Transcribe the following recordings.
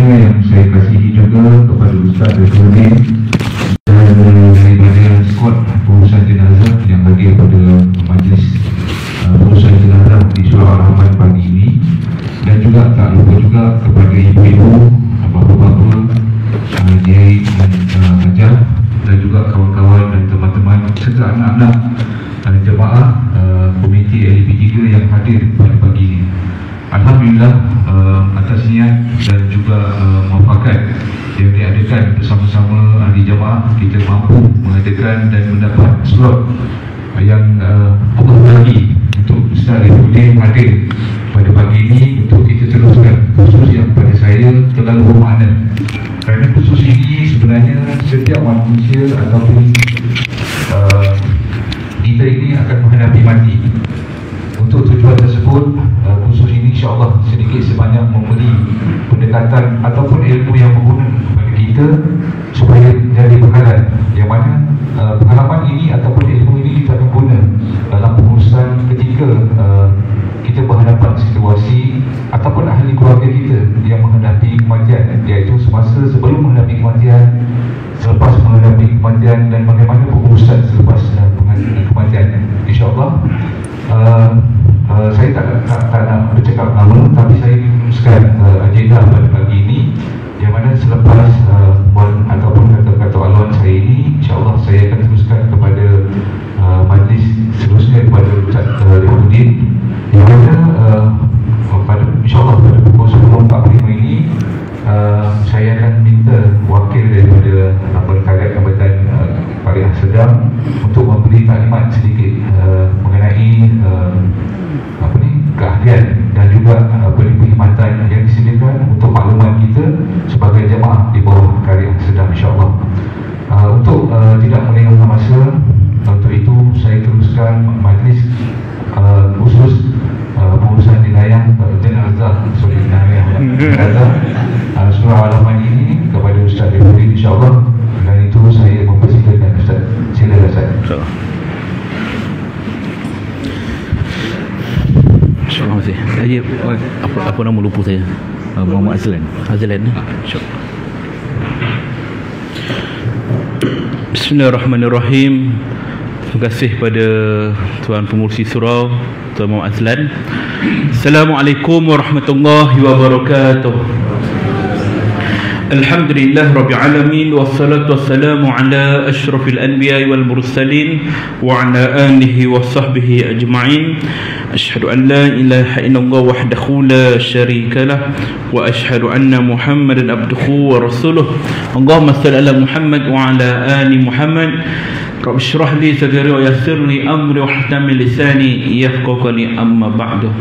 seterusnya yang saya kasihi juga kepada Ustaz Saifuddin dan daripada skot pengurusan jenazah yang hadir pada majlis pengurusan jenazah di Surau Al-Rahman pagi ini, dan juga tak lupa juga kepada ibu-ibu, bapa-bapa, Jai dan Hajar, dan juga kawan-kawan dan teman-teman serta anak-anak jemaah komiti LP3 yang hadir pada pagi ini. Alhamdulillah, atas niat dan juga muafakat yang diadakan bersama-sama ahli jemaah, kita mampu mengadakan dan mendapat slot yang Allah bagi untuk Ustaz Saifuddin hadir pada pagi ini untuk kita teruskan khusus yang pada saya terlalu bermakna. Kerana khusus ini sebenarnya setiap manusia ataupun kita ini akan menghadapi mati. Untuk tujuan tersebut, khusus ini insyaAllah sedikit sebanyak memberi pendekatan ataupun ilmu yang berguna kepada kita supaya jadi bekalan, yang mana pengalaman ini ataupun ilmu ini kita akan guna dalam pengurusan ketika kita berhadapan situasi ataupun ahli keluarga kita yang menghadapi kematian, iaitu semasa sebelum menghadapi kematian, selepas menghadapi kematian, dan bagaimana pengurusan selepas kematian. InsyaAllah saya tak nak bercakap lama, tapi saya meneruskan agenda pada pagi ini, yang mana selepas ataupun kata-kata aluan saya ini, insyaAllah saya akan teruskan kepada majlis seterusnya kepada Ustaz Saifuddin, yang mana insyaAllah pada pukul 10.45 ini saya akan minta wakil daripada Perkalian Pariah Sedang untuk memberi taklimat sedikit mengenai keahlian dan juga perkhidmatan yang disediakan untuk maklumat kita sebagai jemaah di bawah Pariah Sedang, insyaAllah. Untuk tidak melengahkan masa, untuk itu saya teruskan majlis khusus pengurusan jenazah Surau Al-Rahman ini kepada Ustaz Saifuddin, insyaAllah. Dan itu saya mempersilakan Ustaz. Silakan Ustaz. Terima kasih. Apa nama lupa saya? Muhammad Azlan. Bismillahirrahmanirrahim. Terima kasih pada Tuan Pengurusi Surau, Tuan Muhammad Azlan. Assalamualaikum warahmatullahi wabarakatuh. Alhamdulillah Rabbil Alamin, wassalatu wassalamu ala ashrafil anbiya wal mursalin wa ala alihi wa sahbihi ajma'in. Ashhadu an la ilaha illallah wahdahu la syarika lah, wa ashhadu anna Muhammadan abduhu wa rasuluh. Allahumma salli ala Muhammad wa ala ali Muhammad. Rabbi shrah li sadri wa yassir li amri wa hlul min lisani yafqahu qawli, amma ba'du.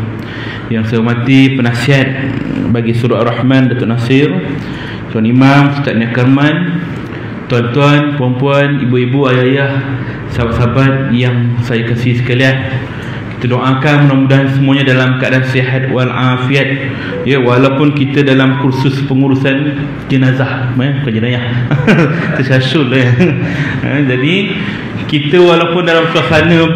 Yang saya hormati penasihat bagi Surau Ar-Rahman, Datuk Nasir, Tuan Imam, Ustaz Nia Karman, tuan-tuan, puan-puan, ibu-ibu, ayah-ayah, sahabat-sahabat yang saya kasih sekalian. Kita doakan mudah-mudahan semuanya dalam keadaan sihat wal afiat, ya, walaupun kita dalam kursus pengurusan jenazah, bukan jenayah. Tersasul ya. Jadi kita walaupun dalam suasana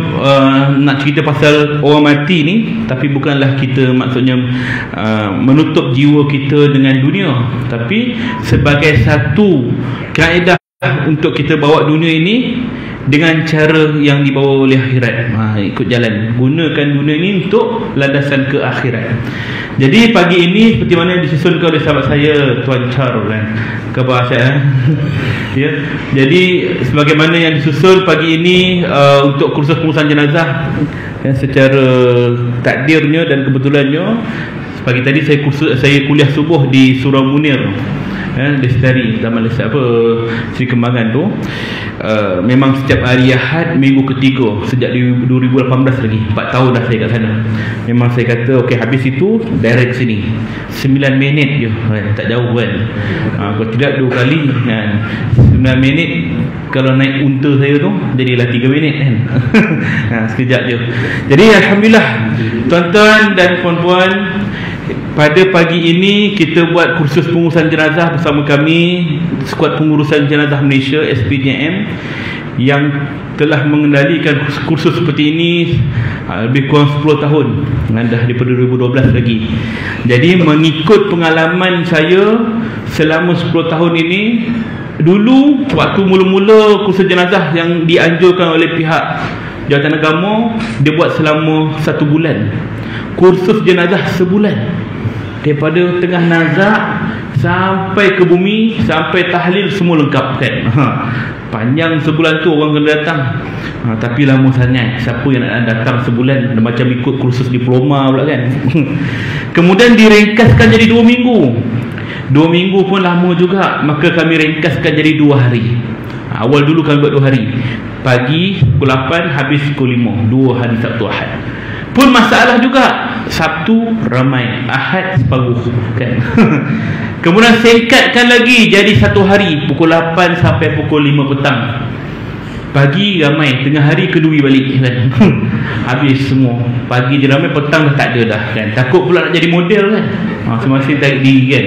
nak cerita pasal orang mati ni, tapi bukanlah kita maksudnya menutup jiwa kita dengan dunia, tapi sebagai satu kaedah untuk kita bawa dunia ini dengan cara yang dibawa oleh akhirat. Ikut jalan, gunakan dunia ini untuk landasan ke akhirat. Jadi pagi ini seperti mana disusunkan oleh sahabat saya Tuan Char khabar saya. Ya. Jadi sebagaimana yang disusun pagi ini untuk kursus pengurusan jenazah, secara takdirnya dan kebetulannya pagi tadi saya kuliah subuh di Surau Munir, Lestari, Taman Lestari Seri Kembangan tu. Memang setiap hari Ahad minggu ketiga sejak 2018 lagi, 4 tahun dah saya kat sana. Memang saya kata okey, habis itu direct sini 9 minit je, tak jauh kan. Kalau tidak 2 kali kan, 9 minit. Kalau naik unta saya tu jadilah 3 minit kan. Sekejap je. Jadi alhamdulillah tuan-tuan dan puan-puan, pada pagi ini kita buat kursus pengurusan jenazah bersama kami, Skuad Pengurusan Jenazah Malaysia, SPJM, yang telah mengendalikan kursus seperti ini lebih kurang 10 tahun, dah daripada 2012 lagi. Jadi mengikut pengalaman saya selama 10 tahun ini, dulu waktu mula-mula kursus jenazah yang dianjurkan oleh pihak Jabatan Agama, dia buat selama 1 bulan. Kursus jenazah sebulan, daripada tengah nazak sampai ke bumi, sampai tahlil semua lengkap kan. Panjang sebulan tu orang kena datang. Tapi lama sangat. Siapa yang nak datang sebulan, macam ikut kursus diploma pula kan. Kemudian diringkaskan jadi 2 minggu. 2 minggu pun lama juga, maka kami ringkaskan jadi 2 hari. Awal dulu kami buat 2 hari, pagi pukul 8, habis pukul 5, 2 hari Sabtu Ahad. Pun masalah juga, Sabtu ramai, Ahad separuh kan. Kemudian singkatkan lagi jadi 1 hari, pukul 8 sampai pukul 5 petang. Pagi ramai, tengah hari kedui balik kan. Habis semua. Pagi je ramai, petang dah tak ada dah kan. Takut pula nak jadi model kan. Masing-masing tarik diri kan.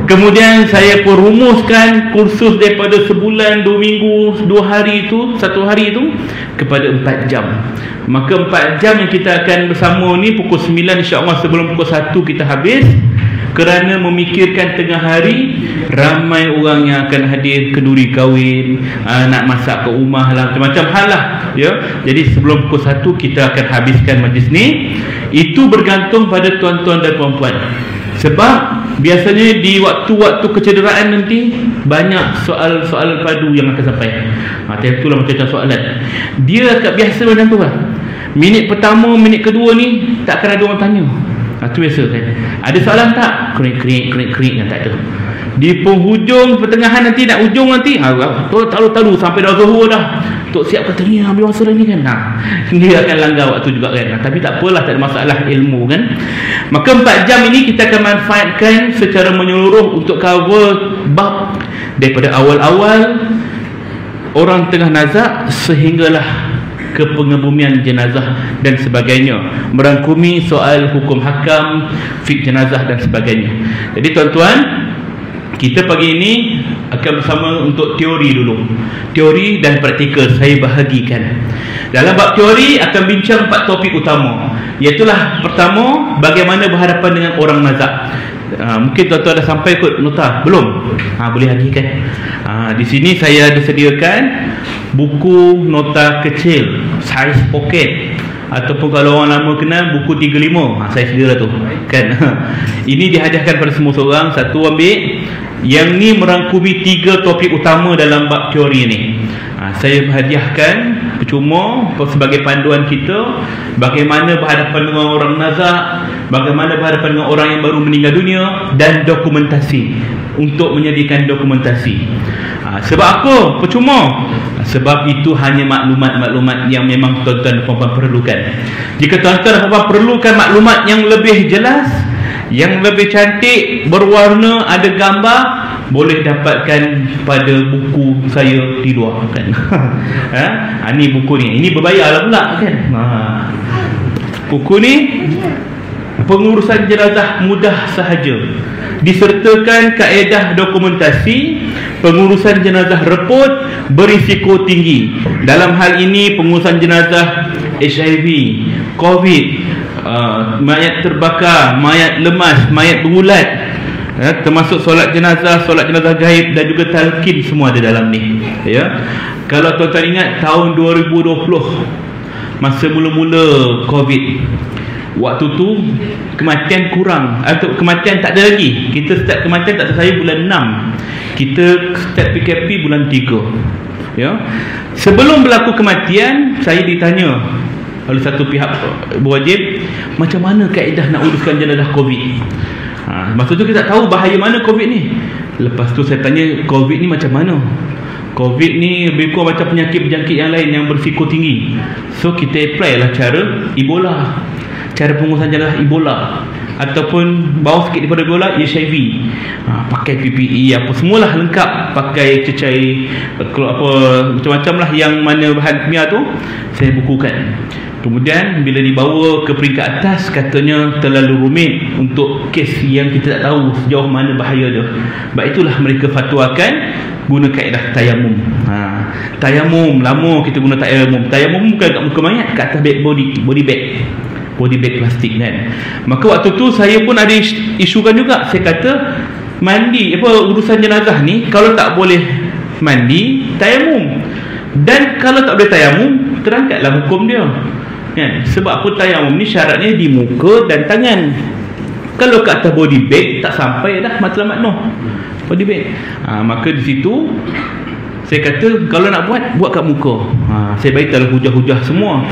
Kemudian saya pun rumuskan kursus daripada sebulan, 2 minggu, 2 hari itu, 1 hari itu kepada 4 jam. Maka 4 jam yang kita akan bersama ni pukul 9 insya-Allah, sebelum pukul 1 kita habis. Kerana memikirkan tengah hari ramai orang yang akan hadir, kenduri kahwin, nak masak ke rumah lah, macam-macam hal lah ya. Jadi sebelum pukul 1 kita akan habiskan majlis ni. Itu bergantung pada tuan-tuan dan puan-puan. Sebab biasanya di waktu-waktu kecederaan nanti banyak soalan padu yang akan sampai. Itulah macam soalan. Dia agak biasa macam tu lah. Minit pertama, minit kedua ni tak akan ada orang tanya. Itu biasa kan. Ada soalan tak? Kering yang tak ada. Di penghujung pertengahan nanti, nak ujung nanti, talu sampai dah zuhur dah. Tok siap kata ni ambil masa dah ni kan. Dia akan langgar waktu juga kan. Tapi tak apalah, tak ada masalah ilmu kan. Maka 4 jam ini kita akan manfaatkan secara menyeluruh untuk cover bab daripada awal-awal orang tengah nazak sehinggalah ke pengebumian jenazah dan sebagainya, merangkumi soal hukum hakam, fik jenazah dan sebagainya. Jadi tuan-tuan, kita pagi ini akan bersama untuk teori dulu. Teori dan praktikal saya bahagikan. Dalam bab teori akan bincang 4 topik utama. Iaitulah pertama, bagaimana berhadapan dengan orang nazak. Mungkin tuan-tuan dah sampai kot nota? Belum? Boleh lagi kan? Di sini saya ada sediakan buku nota kecil, saiz poket, ataupun kalau orang lama kenal buku 35. Saya sedia tu kan. Ini dihadiahkan pada semua seorang. Satu ambil. Yang ni merangkumi 3 topik utama dalam bab teori ni. Saya hadiahkan percuma sebagai panduan kita bagaimana berhadapan dengan orang nazak, bagaimana berhadapan dengan orang yang baru meninggal dunia, dan dokumentasi, untuk menyediakan dokumentasi. Sebab apa? Percuma. Sebab itu hanya maklumat-maklumat yang memang tuan-tuan dan puan-puan perlukan. Jika tuan-tuan dan puan-puan perlukan maklumat yang lebih jelas, yang lebih cantik, berwarna, ada gambar, boleh dapatkan pada buku saya di luar kan. Ini buku ni. Ini berbayar lah pula kan. Buku ni pengurusan jenazah mudah sahaja, disertakan kaedah dokumentasi pengurusan jenazah reput berisiko tinggi. Dalam hal ini pengurusan jenazah HIV, COVID, mayat terbakar, mayat lemas, mayat berulat, termasuk solat jenazah gaib dan juga talqin, semua ada dalam ni ya. Kalau tuan-tuan ingat tahun 2020, masa mula-mula COVID, waktu tu kematian kurang, atau kematian tak ada lagi. Kita start kematian, tak saya bulan 6, kita start PKP bulan 3 ya. Sebelum berlaku kematian, saya ditanya oleh satu pihak berwajib, macam mana kaedah nak uruskan jenazah COVID. Masa tu kita tak tahu bahaya mana COVID ni. Lepas tu saya tanya, COVID ni macam mana? COVID ni lebih kurang macam penyakit-penyakit yang lain yang berisiko tinggi. So kita apply lah cara Ebola, cara pengurusan jenazah Ebola, ataupun bawah sikit daripada Ebola, HIV. Pakai PPE apa semualah lengkap, pakai cecair apa macam-macam lah yang mana bahan kimia tu saya bukukan. Kemudian bila dibawa ke peringkat atas, katanya terlalu rumit untuk kes yang kita tak tahu sejauh mana bahaya dia. Sebab itulah mereka fatwakan guna kaedah tayamum. Tayamum, lama kita guna tayamum. Tayamum bukan kat muka mayat, kat atas body bag plastik kan. Maka waktu tu saya pun ada isukan juga. Saya kata mandi urusan jenazah ni, kalau tak boleh mandi, tayamum. Dan kalau tak boleh tayamum, terangkatlah hukum dia kan? Sebab apa? Tayamum ni syaratnya di muka dan tangan. Kalau kat atas body bag tak sampai dah matlamat noh body bag. Maka di situ saya kata kalau nak buat kat muka. Saya beritahu hujah-hujah semua.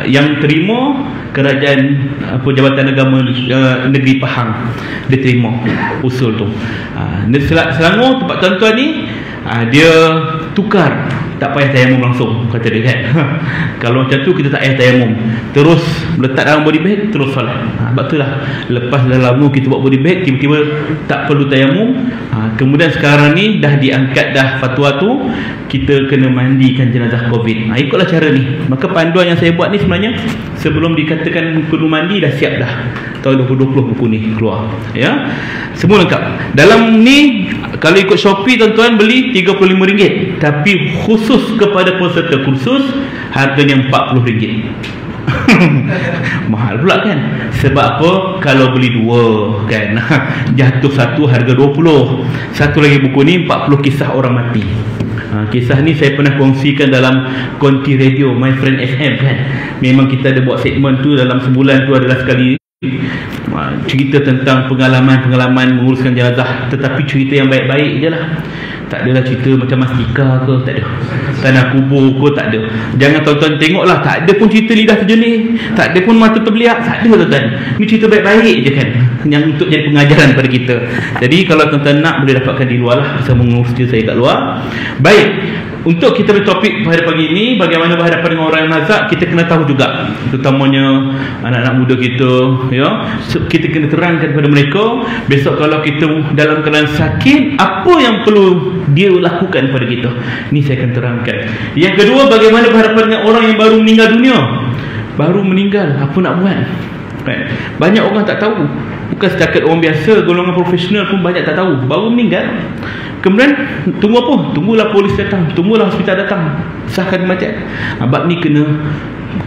Yang terima kerajaan Jabatan Agama Negeri Pahang, dia terima usul tu. Selangor tempat tuan-tuan ni, dia tukar, tak payah tayamum langsung, kata dia kan. Kalau macam tu kita tak payah tayamum, terus letak dalam body bag, terus solat. Sebab tu lah, lepas dah lama kita buat body bag, tiba-tiba tak perlu tayamum. Kemudian sekarang ni dah diangkat dah fatwa tu, kita kena mandikan jenazah COVID. Ikutlah cara ni. Maka panduan yang saya buat ni sebenarnya sebelum dikatakan perlu mandi dah siap dah. Tahun 2020 buku ni keluar, ya. Semua lengkap. Dalam ni kalau ikut Shopee tuan-tuan beli RM35, tapi khusus kepada peserta kursus harganya RM40. Mahal pula kan. Sebab apa? Kalau beli dua kan, jatuh satu harga 20. Satu lagi buku ni 40 kisah orang mati. Kisah ni saya pernah kongsikan dalam Konti Radio My Friend FM kan. Memang kita ada buat segmen tu dalam sebulan tu adalah sekali, cerita tentang pengalaman-pengalaman menguruskan jenazah, tetapi cerita yang baik-baik je lah. Tak adalah cerita macam mastika ke, tak ada. Tanah kubur ke, tak ada. Jangan tuan-tuan tengoklah, tak ada pun cerita lidah terjenih, tak ada pun mata terbeliak, tak ada tuan-tuan. Ini cerita baik-baik je kan, yang untuk jadi pengajaran pada kita. Jadi kalau tuan-tuan nak, boleh dapatkan di luar lah, bisa mengurus cerita saya kat luar. Baik, untuk kita bertopik pada pagi ini, bagaimana berhadapan dengan orang yang nazak, kita kena tahu juga, terutamanya anak-anak muda kita, ya. Kita kena terangkan kepada mereka, besok kalau kita dalam keadaan sakit, apa yang perlu dia lakukan pada kita. Ni saya akan terangkan. Yang kedua, bagaimana berhadapan dengan orang yang baru meninggal dunia. Baru meninggal, apa nak buat? Banyak orang tak tahu. Bukan setakat orang biasa, golongan profesional pun banyak tak tahu. Baru meninggal, kemudian tunggu apa? Tunggulah polis datang, tunggulah hospital datang, sahkan kematian. Bab ni kena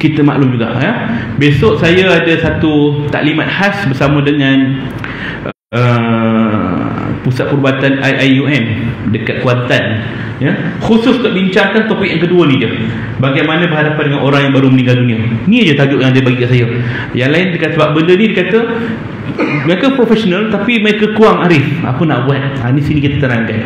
kita maklum juga, ya. Besok saya ada satu taklimat khas bersama dengan Pusat Perubatan IIUM dekat Kuantan, ya, khusus untuk bincangkan topik yang kedua ni je, bagaimana berhadapan dengan orang yang baru meninggal dunia. Ni je tajuk yang dia bagi kat saya. Yang lain dekat sebab benda ni dia kata mereka profesional tapi mereka kurang arif. Apa nak buat? Ni sini kita terangkan.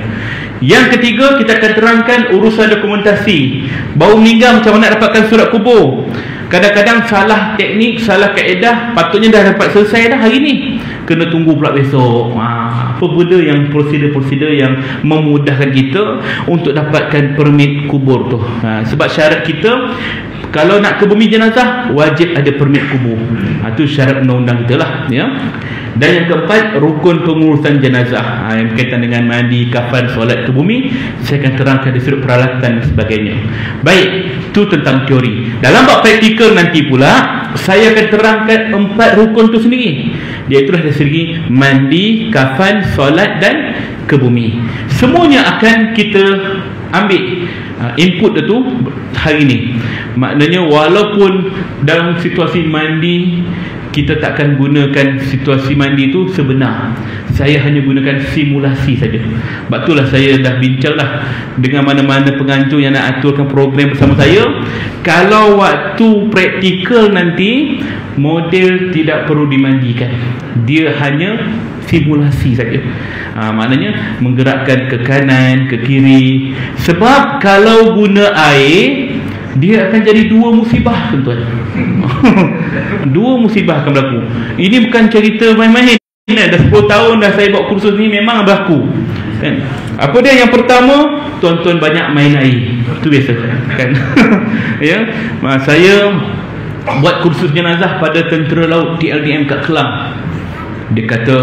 Yang ketiga, kita akan terangkan urusan dokumentasi. Baru meninggal macam mana dapatkan surat kubur. Kadang-kadang salah teknik, salah kaedah, patutnya dah dapat selesai dah hari ni, kena tunggu pula besok. Apa benda yang prosedur-prosedur yang memudahkan kita untuk dapatkan permit kubur tu. Sebab syarat kita kalau nak ke bumi jenazah wajib ada permit kubur. Itu syarat undang-undang kita lah, ya. Dan yang keempat, rukun pengurusan jenazah, yang berkaitan dengan mandi, kafan, solat ke bumi. Saya akan terangkan dari sudut peralatan dan sebagainya. Baik, itu tentang teori. Dalam bab praktikal nanti pula saya akan terangkan 4 rukun tu sendiri. Iaitulah dari segi mandi, kafan, solat dan ke bumi. Semuanya akan kita ambil input itu hari ini. Maknanya walaupun dalam situasi mandi kita takkan gunakan situasi mandi itu sebenar, saya hanya gunakan simulasi saja. Sebab itulah saya dah bincanglah dengan mana-mana penganjur yang nak aturkan program bersama saya. Kalau waktu praktikal nanti, model tidak perlu dimandikan, dia hanya simulasi saja. Maknanya menggerakkan ke kanan, ke kiri. Sebab kalau guna air, dia akan jadi 2 musibah, tuan-tuan. 2 musibah akan berlaku. Ini bukan cerita main-main. Dah 10 tahun dah saya buat kursus ni, memang berlaku kan. Apa dia? Yang pertama, tuan-tuan banyak main air. Itu biasa kan. Ya, saya buat kursus jenazah pada tentera laut TLDM kat Kelang. Dia kata,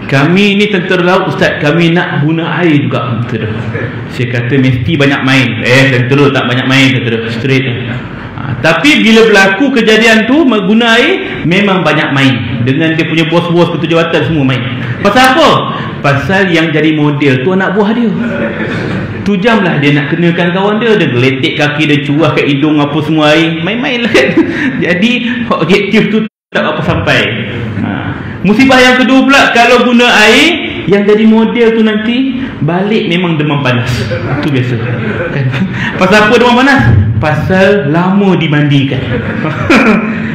kami ni tentera laut ustaz, kami nak guna air juga. Saya kata mesti banyak main. Tentera tak banyak main, tentera straight. Tapi bila berlaku kejadian tu guna air, memang banyak main dengan dia punya bos-bos ketua jawatan, semua main. Pasal apa? Pasal yang jadi model tu anak buah dia. Tu jam lah dia nak kenakan kawan dia, dia geletik kaki dia, curah kat hidung apa semua air, main-main lah kan. Jadi objektif tu tak apa sampai. Musibah yang kedua pula, kalau guna air, yang jadi model tu nanti balik memang demam panas. Tu biasa kan. Pasal apa demam panas? Pasal lama dimandikan.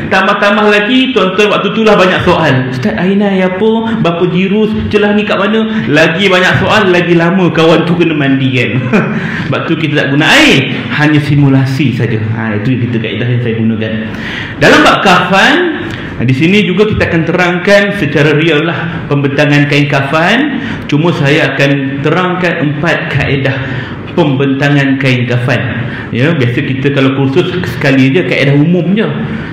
Tambah-tambah lagi tuan-tuan, waktu tu lah banyak soal, Ustaz air ni apa, berapa jirus, celah ni kat mana, lagi banyak soal, lagi lama kawan tu kena mandi kan. Sebab tu kita tak guna air, hanya simulasi saja. Itu yang kita kaedah yang saya gunakan dalam bab kafan. Di sini juga kita akan terangkan secara real lah pembentangan kain kafan. Cuma saya akan terangkan 4 kaedah pembentangan kain kafan. Ya, biasa kita kalau kursus sekali je kaedah umum je.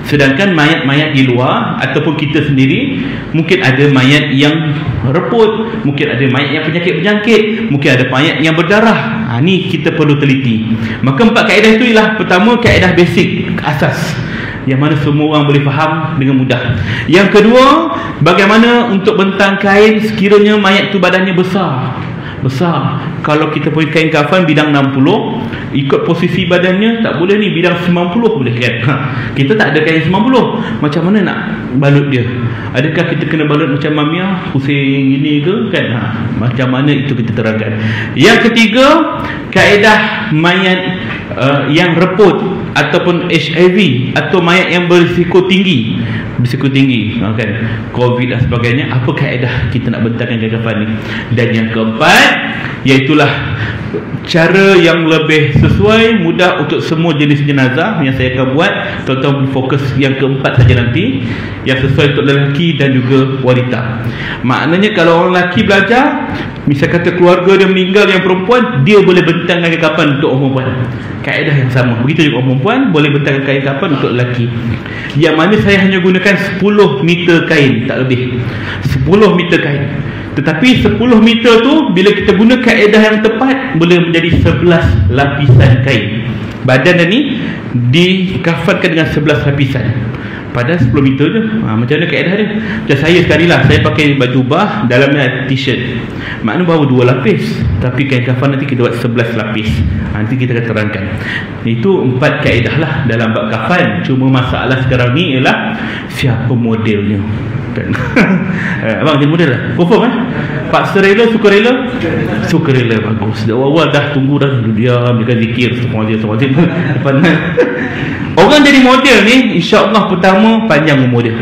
Sedangkan mayat-mayat di luar ataupun kita sendiri, mungkin ada mayat yang reput, mungkin ada mayat yang penyakit-penyakit, mungkin ada mayat yang berdarah. Ni kita perlu teliti. Maka 4 kaedah itu ialah, pertama kaedah basic, asas, yang mana semua orang boleh faham dengan mudah. Yang kedua, bagaimana untuk bentang kain sekiranya mayat tu badannya besar. Kalau kita punya kain kafan bidang 60, ikut posisi badannya tak boleh ni, bidang 90 boleh kan. Kita tak ada kain 90, macam mana nak balut dia? Adakah kita kena balut macam Mamiah, pusing gini ke kan? Macam mana itu kita terangkan. Yang ketiga, kaedah mayat yang reput ataupun HIV atau mayat yang berisiko tinggi kan, COVID dan sebagainya, apa kaedah kita nak bentangkan kain kafan ni. Dan yang keempat, iaitulah cara yang lebih sesuai, mudah untuk semua jenis jenazah yang saya akan buat. Tuan-tuan fokus yang keempat saja nanti, yang sesuai untuk lelaki dan juga wanita. Maknanya kalau orang lelaki belajar, misal kata keluarga dia meninggal yang perempuan, dia boleh bentangkan kain kafan untuk orang perempuan, kaedah yang sama. Begitu juga orang perempuan boleh bentangkan kain kafan untuk lelaki. Yang mana saya hanya gunakan 10 meter kain, tak lebih 10 meter kain. Tetapi 10 meter tu bila kita guna kaedah yang tepat, boleh menjadi 11 lapisan kain. Badan dia ni dikafankan dengan 11 lapisan. Padahal 10 meter je. Macam mana kaedah dia? Macam saya sekali lah, saya pakai baju bah, dalamnya t-shirt, maknanya baru 2 lapis. Tapi kain kafan nanti kita buat 11 lapis. Nanti kita akan terangkan. Itu 4 kaedah lah dalam bab kafan. Cuma masalah sekarang ni ialah siapa modelnya kan. Abang jadi model lah, confirm paksa rela, suka rela? Suka rela, bagus. Awal-awal dah tunggu dah, diam, dia kan zikir semua dia. Orang jadi model ni, insya-Allah pertama panjang umur dia.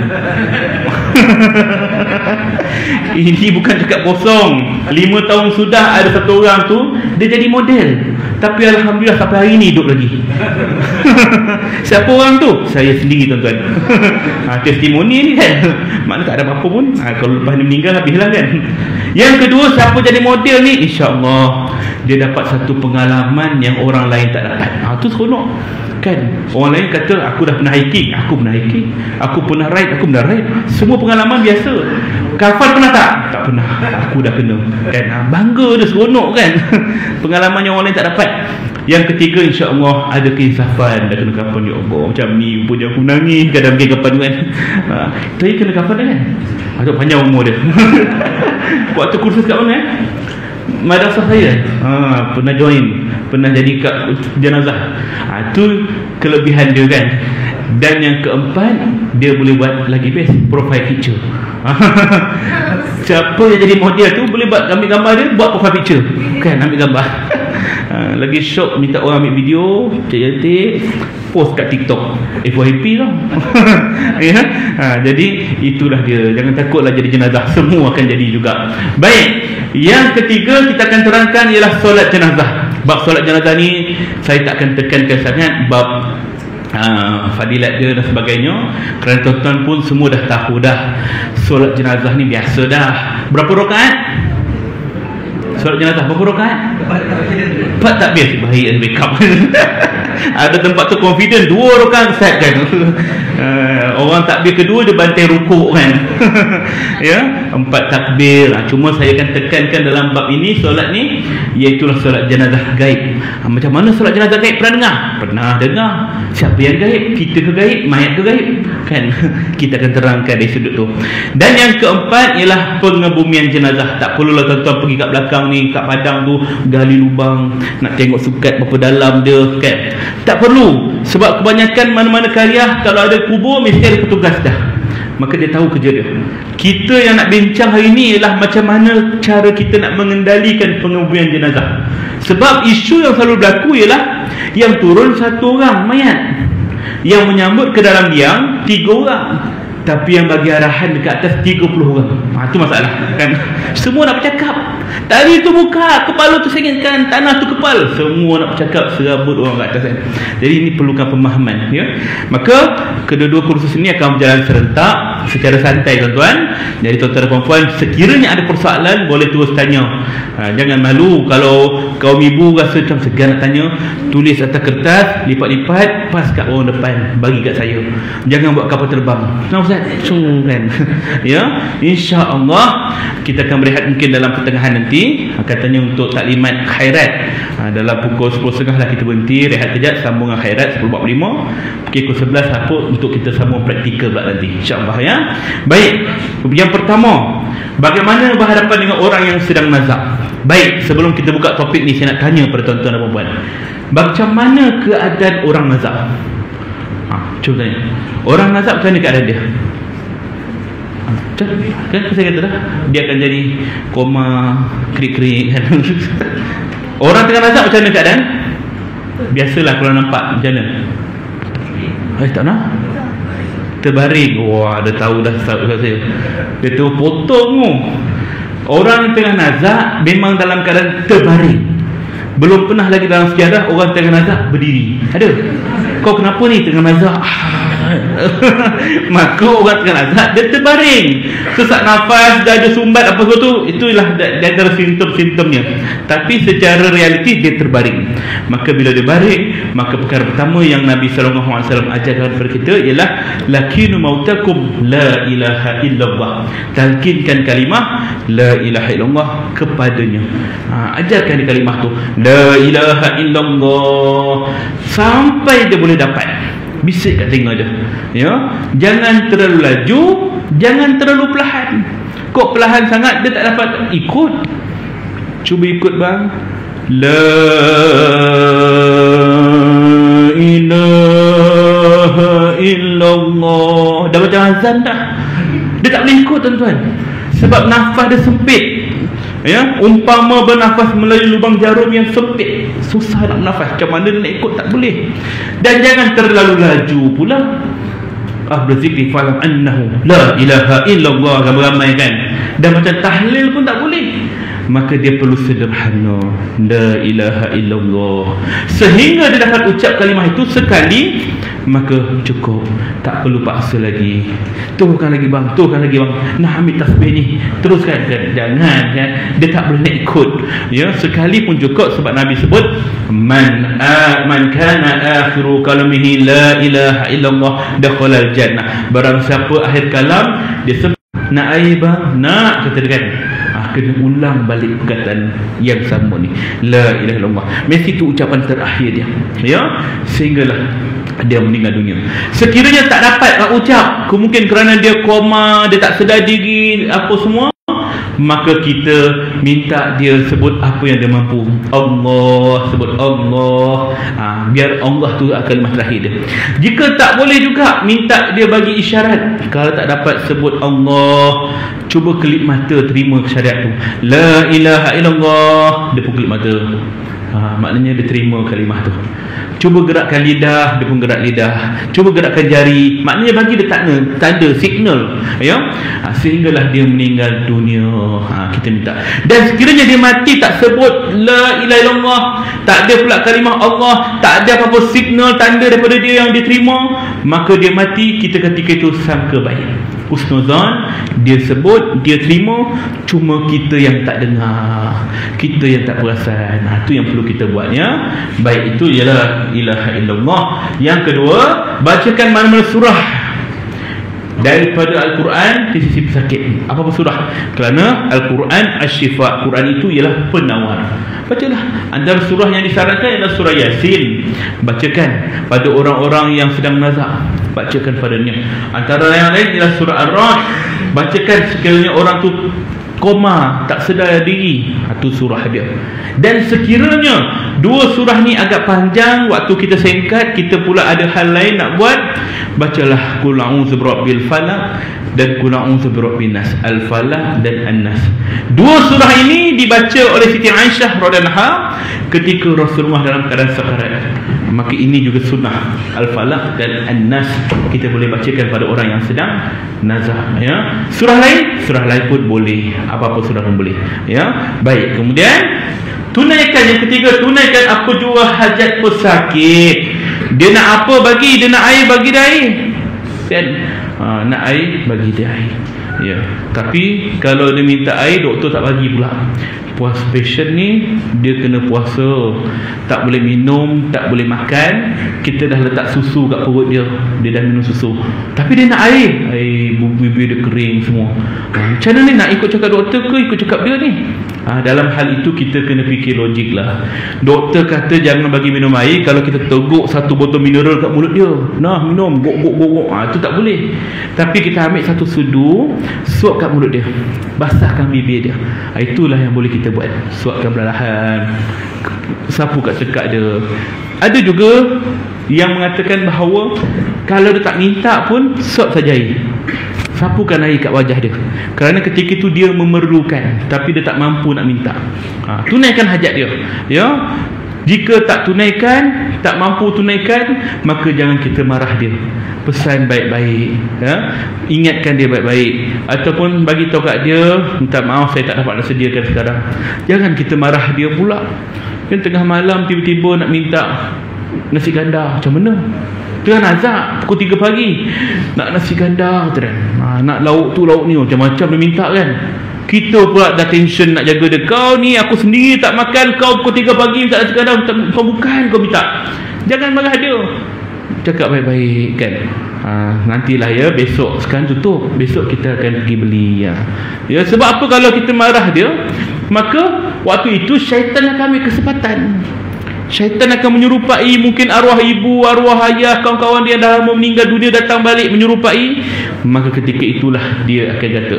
Ini bukan cakap kosong. 5 tahun sudah ada satu orang tu dia jadi model, tapi alhamdulillah sampai hari ni hidup lagi. Siapa orang tu? Saya sendiri tuan-tuan. Testimoni ni kan, maknanya tak ada apa-apa pun. Kalau lepas ni meninggal habislah kan. Yang kedua, siapa jadi model ni, insya-Allah dia dapat satu pengalaman yang orang lain tak dapat. Tu seronok kan. Orang lain kata aku dah pernah hiking, aku pernah hiking. Aku pernah ride, aku pernah ride. Semua pengalaman biasa. Kafan pernah tak? Tak pernah. Aku dah kena kan. Bangga dia, seronok kan. Pengalaman yang orang lain tak dapat. Yang ketiga, insya-Allah ada keinsafan, dah kena kafan. Ya Allah, macam ni punya aku nangis kadang pakai kafan kan. Tadi kena kafan kan. Agak panjang umur dia. Waktu kursus kat mana madrasah saya, pernah join, pernah jadi kat jenazah. Itu kelebihan dia kan. Dan yang keempat, dia boleh buat lagi best, profile picture. Siapa yang jadi model tu boleh buat ambil gambar dia, buat profile picture kan, ambil gambar. Lagi syok, minta orang ambil video cantik, post kat TikTok, FYP tau. Ya? Jadi itulah dia. Jangan takutlah jadi jenazah, semua akan jadi juga. Baik, yang ketiga kita akan terangkan ialah solat jenazah. Bab solat jenazah ni saya tak akan tekankan sangat bab fadilat dia dan sebagainya, kerana tuan-tuan pun semua dah tahu dah solat jenazah ni biasa dah. Berapa rakaat? solat jenazah berapa rakaat? 4 takbir. Baik, ada backup. Ada tempat tu confident 2 rakaat Ustaz kan. Orang takbir kedua dia bantai rukuk kan. Ya, 4 takbir. Cuma saya akan tekankan dalam bab ini, solat ni iaitulah solat jenazah gaib. Macam mana solat jenazah gaib? Pernah dengar? Pernah dengar. Siapa yang gaib? Kita ke gaib? Mayat ke gaib? Kan? Kita akan terangkan dari sudut tu. Dan yang keempat ialah pengebumian jenazah. Tak perlulah tuan-tuan pergi kat belakang ni, kat padang tu, gali lubang nak tengok sukat berapa dalam dia kan. Tak perlu. Sebab kebanyakan mana-mana karya kalau ada kubur mesti ada petugas dah. Maka dia tahu kerja dia. Kita yang nak bincang hari ni ialah macam mana cara kita nak mengendalikan pengebumian jenazah. Sebab isu yang selalu berlaku ialah yang turun 1 orang mayat, yang menyambut ke dalam liang 3 orang, tapi yang bagi arahan dekat atas 30 orang. Itu masalah kan. Semua nak bercakap, tali tu buka, kepala tu sengitkan, tanah tu kepal, semua nak bercakap, serabut orang kat atas kan. Jadi ini perlukan pemahaman ya. Maka kedua-dua kursus ini akan berjalan serentak secara santai tuan-tuan. Jadi tuan-tuan dan puan-puan, sekiranya ada persoalan boleh terus tanya. Jangan malu kalau kaum ibu rasa macam segan nak tanya, tulis atas kertas, lipat-lipat, pas kat orang depan, bagi kat saya. Jangan buat kapal terbang. Kenapa Ustaz? Kan. Ya, insya-Allah kita akan berehat mungkin dalam pertengahan nanti. Katanya untuk taklimat khairat dalam pukul 10.30 lah kita berhenti, rehat kejap, sambung dengan khairat 10.45. Pukul 11 apa untuk kita sambung praktikal pula nanti, insya-Allah ya. Baik, yang pertama, bagaimana berhadapan dengan orang yang sedang nazak? Baik, sebelum kita buka topik ni, saya nak tanya pada tuan-tuan dan puan-puan, macam mana keadaan orang nazak? Cuba tanya, orang nazak macam mana keadaan dia? Kan saya kata dah, dia akan jadi koma, krik-krik kan. Orang tengah nazak macam mana keadaan? Biasalah kalau nampak macam mana? Tak nak? Terbaring. Wah, dia tahu dah saya. Dia tu potong tu. Orang yang tengah nazak memang dalam keadaan terbaring. Belum pernah lagi dalam sejarah orang tengah nazak berdiri. Ada? Kau kenapa ni tengah nazak? Maka orang tengah nazak dia terbaring, sesak nafas, dah ada sumbat apa tu, itulah antara simptom-simptomnya. Tapi secara realiti dia terbaring. Maka bila dia baring, maka perkara pertama yang Nabi SAW ajarkan kepada kita ialah lakinu mautakum la ilaha illallah. Talkinkan kalimah la ilaha illallah kepadanya. Ajarkan dia kalimah tu la ilaha illallah sampai dia boleh dapat. Bisik kat telinga dia ya. Jangan terlalu laju, jangan terlalu perlahan. Kok perlahan sangat dia tak dapat ikut. Cuba ikut bang. La ilaha illallah. Dah baca azan dah, dia tak boleh ikut tuan-tuan, sebab nafas dia sempit ya. Umpama bernafas melalui lubang jarum yang sempit, susah nak bernafas. Macam mana nak ikut? Tak boleh. Dan jangan terlalu laju pula. Berzikri falam annahu la ilaha illallah, ramai-ramai kan. Dan macam tahlil pun tak boleh. Maka dia perlu sederhana, la ilaha illallah, sehingga dia dapat ucap kalimah itu sekali, maka cukup, tak perlu paksa lagi. Turunkan lagi bang, turunkan lagi bang, nak ambil tasbih ni, teruskan kan. Jangan kan, dia tak boleh nak ikut ya. Sekali pun cukup, sebab Nabi sebut man kana akhiru kalamihi la ilaha illallah dakhala al-jannah. Barang siapa akhir kalam dia sebut nak air bang, nak, kata dia kan, kena ulang balik perkataan yang sama ni, la ilaha illallah. Mesti itu ucapan terakhir dia ya, sehinggalah dia meninggal dunia. Sekiranya tak dapat nak ucap, mungkin kerana dia koma, dia tak sedar diri apa semua, maka kita minta dia sebut apa yang dia mampu. Allah, sebut Allah, biar Allah tu kalimah terakhir dia. Jika tak boleh juga, minta dia bagi isyarat. Kalau tak dapat sebut Allah, cuba kelip mata, terima syariat tu. La ilaha illallah, dia pun kelip mata. Maknanya dia terima kalimah tu. Cuba gerakkan lidah, dia pun gerak lidah. Cuba gerakkan jari, maknanya bagi dia tanda signal ya. Sehinggalah dia meninggal dunia. Kita minta. Dan sekiranya dia mati tak sebut la ilaha illallah, tak ada pula kalimah Allah, tak ada apa-apa signal tanda daripada dia yang diterima, maka dia mati, kita ketika itu sangka baik. husnuzan, dia sebut, dia terima, cuma kita yang tak dengar, kita yang tak perasan. Itu yang perlu kita buat, ya. Baik, itu ialah ilaha illallah. Yang kedua, bacakan mana-mana surah daripada Al-Quran di sisi pesakit. Apa surah? Kerana Al-Quran Asy-Syifa, Quran itu ialah penawar. Bacalah. Antara surah yang disarankan adalah surah Yasin. Bacakan pada orang-orang yang sedang nazak, bacakan padanya. Antara yang lain ialah surah Ar-Ra'd. Bacakan sekiranya orang tu koma, tak sedar diri, itu surah dia. Dan sekiranya dua surah ni agak panjang, waktu kita singkat, kita pula ada hal lain nak buat, bacalah Qul a'udzu birabbil falaq dan Qul a'udzu birabbin nas, Al-Falaq dan An-Nas. Dua surah ini dibaca oleh Siti Aisyah radhiyallahu anha ketika Rasulullah dalam keadaan sakarat. Maka ini juga sunnah, Al-Falaq dan An-Nas kita boleh bacakan pada orang yang sedang nazak, ya. Surah lain pun boleh, apa-apa surah pun boleh, ya. Baik, kemudian tunaikan yang ketiga, tunaikan apa jua hajat pesakit. Dia nak apa bagi, dia nak air bagi dia air, kan? Nak air bagi dia air, ya. Tapi kalau dia minta air, doktor tak bagi pula. Puasa patient ni dia kena puasa, tak boleh minum, tak boleh makan. Kita dah letak susu kat perut dia, dia dah minum susu, tapi dia nak air bibir dia kering semua. Macam mana ni, nak ikut cakap doktor ke ikut cakap dia ni? Dalam hal itu kita kena fikir logik lah. Doktor kata jangan bagi minum air, kalau kita teguk satu botol mineral kat mulut dia, nah minum, gok, itu tak boleh. Tapi kita ambil satu sudu, suap kat mulut dia, basahkan bibir dia. Itulah yang boleh kita buat. Suapkan perlahan, sapu kat tekak dia. Ada juga yang mengatakan bahawa kalau dia tak minta pun, suap saja air, sapukan air kat wajah dia, kerana ketika itu dia memerlukan tapi dia tak mampu nak minta. Tunaikan hajat dia, ya. Jika tak tunaikan, tak mampu tunaikan, maka jangan kita marah dia, pesan baik-baik, ya. Ingatkan dia baik-baik, ataupun bagi tahu kat dia, minta maaf saya tak dapat nak sediakan sekarang. Jangan kita marah dia pula, kan tengah malam tiba-tiba nak minta nasi ganda, macam mana? Tengah nazak pukul 3 pagi nak nasi ganda, nak lauk tu lauk ni, macam-macam dia minta, kan. Kita pula dah tension nak jaga dia. Kau ni aku sendiri tak makan, kau pukul 3 pagi minta nasi ganda, kau bukan kau minta. Jangan marah dia, cakap baik-baik, kan. Nantilah, ya, besok, sekarang tutup, besok kita akan pergi beli, ya. Ya, sebab apa? Kalau kita marah dia, maka waktu itu syaitan akan ambil kesempatan. Syaitan akan menyerupai mungkin arwah ibu, arwah ayah, kawan-kawan dia dah meninggal dunia datang balik menyerupai. Maka ketika itulah dia akan kata,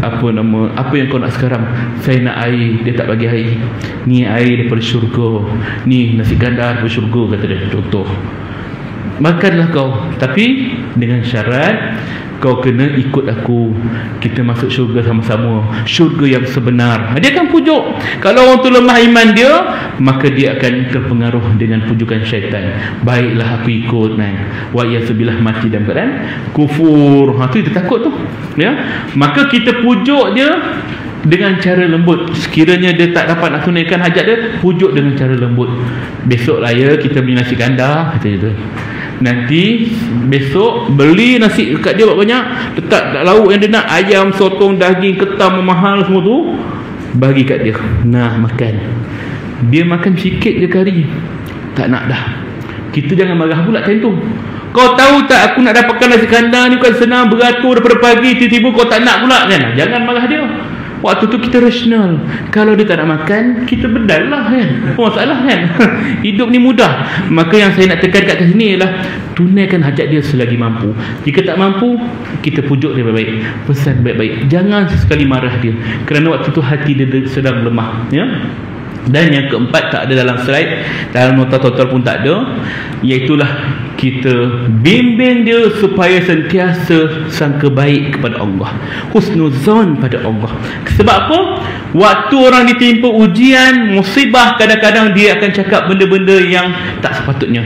apa yang kau nak sekarang? Saya nak air, dia tak bagi air. Ni air daripada syurga, ni nasi ganda daripada syurga, kata dia, contoh. Makanlah kau, tapi dengan syarat kau kena ikut aku, kita masuk syurga sama-sama, syurga yang sebenar. Dia akan pujuk. Kalau orang tu lemah iman dia, maka dia akan terpengaruh dengan pujukan syaitan. Baiklah aku ikut, wa yasubillah, mati dalam keadaan kufur. Tu dia takut tu, ya. Maka kita pujuk dia dengan cara lembut. Sekiranya dia tak dapat nak tunaikan hajat dia, pujuk dengan cara lembut. Besoklah, ya, kita beli nasi ganda, kata dia. Nanti besok beli nasi dekat dia banyak, letak lauk yang dia nak, ayam, sotong, daging, ketam mahal semua tu, bagi kat dia. Nah, makan. Dia makan sikit je kari, tak nak dah. Kita jangan marah pula time tu. Kau tahu tak aku nak dapatkan nasi kandang ni bukan senang, beratur daripada pagi, tiba-tiba kau tak nak pula, kan. Jangan marah dia. Waktu tu kita rasional. Kalau dia tak nak makan, kita bedal lah, kan. Apa masalah, kan. Hidup ni mudah. Maka yang saya nak tekan kat sini ialah tunaikan hajat dia selagi mampu. Jika tak mampu, kita pujuk dia baik-baik, pesan baik-baik. Jangan sesekali marah dia, kerana waktu tu hati dia sedang lemah, ya. Dan yang keempat, tak ada dalam slide, dalam nota total pun tak ada, iaitulah kita bimbing dia supaya sentiasa sangka baik kepada Allah, husnuzan pada Allah. Sebab apa? Waktu orang ditimpa ujian, musibah, kadang-kadang dia akan cakap benda-benda yang tak sepatutnya.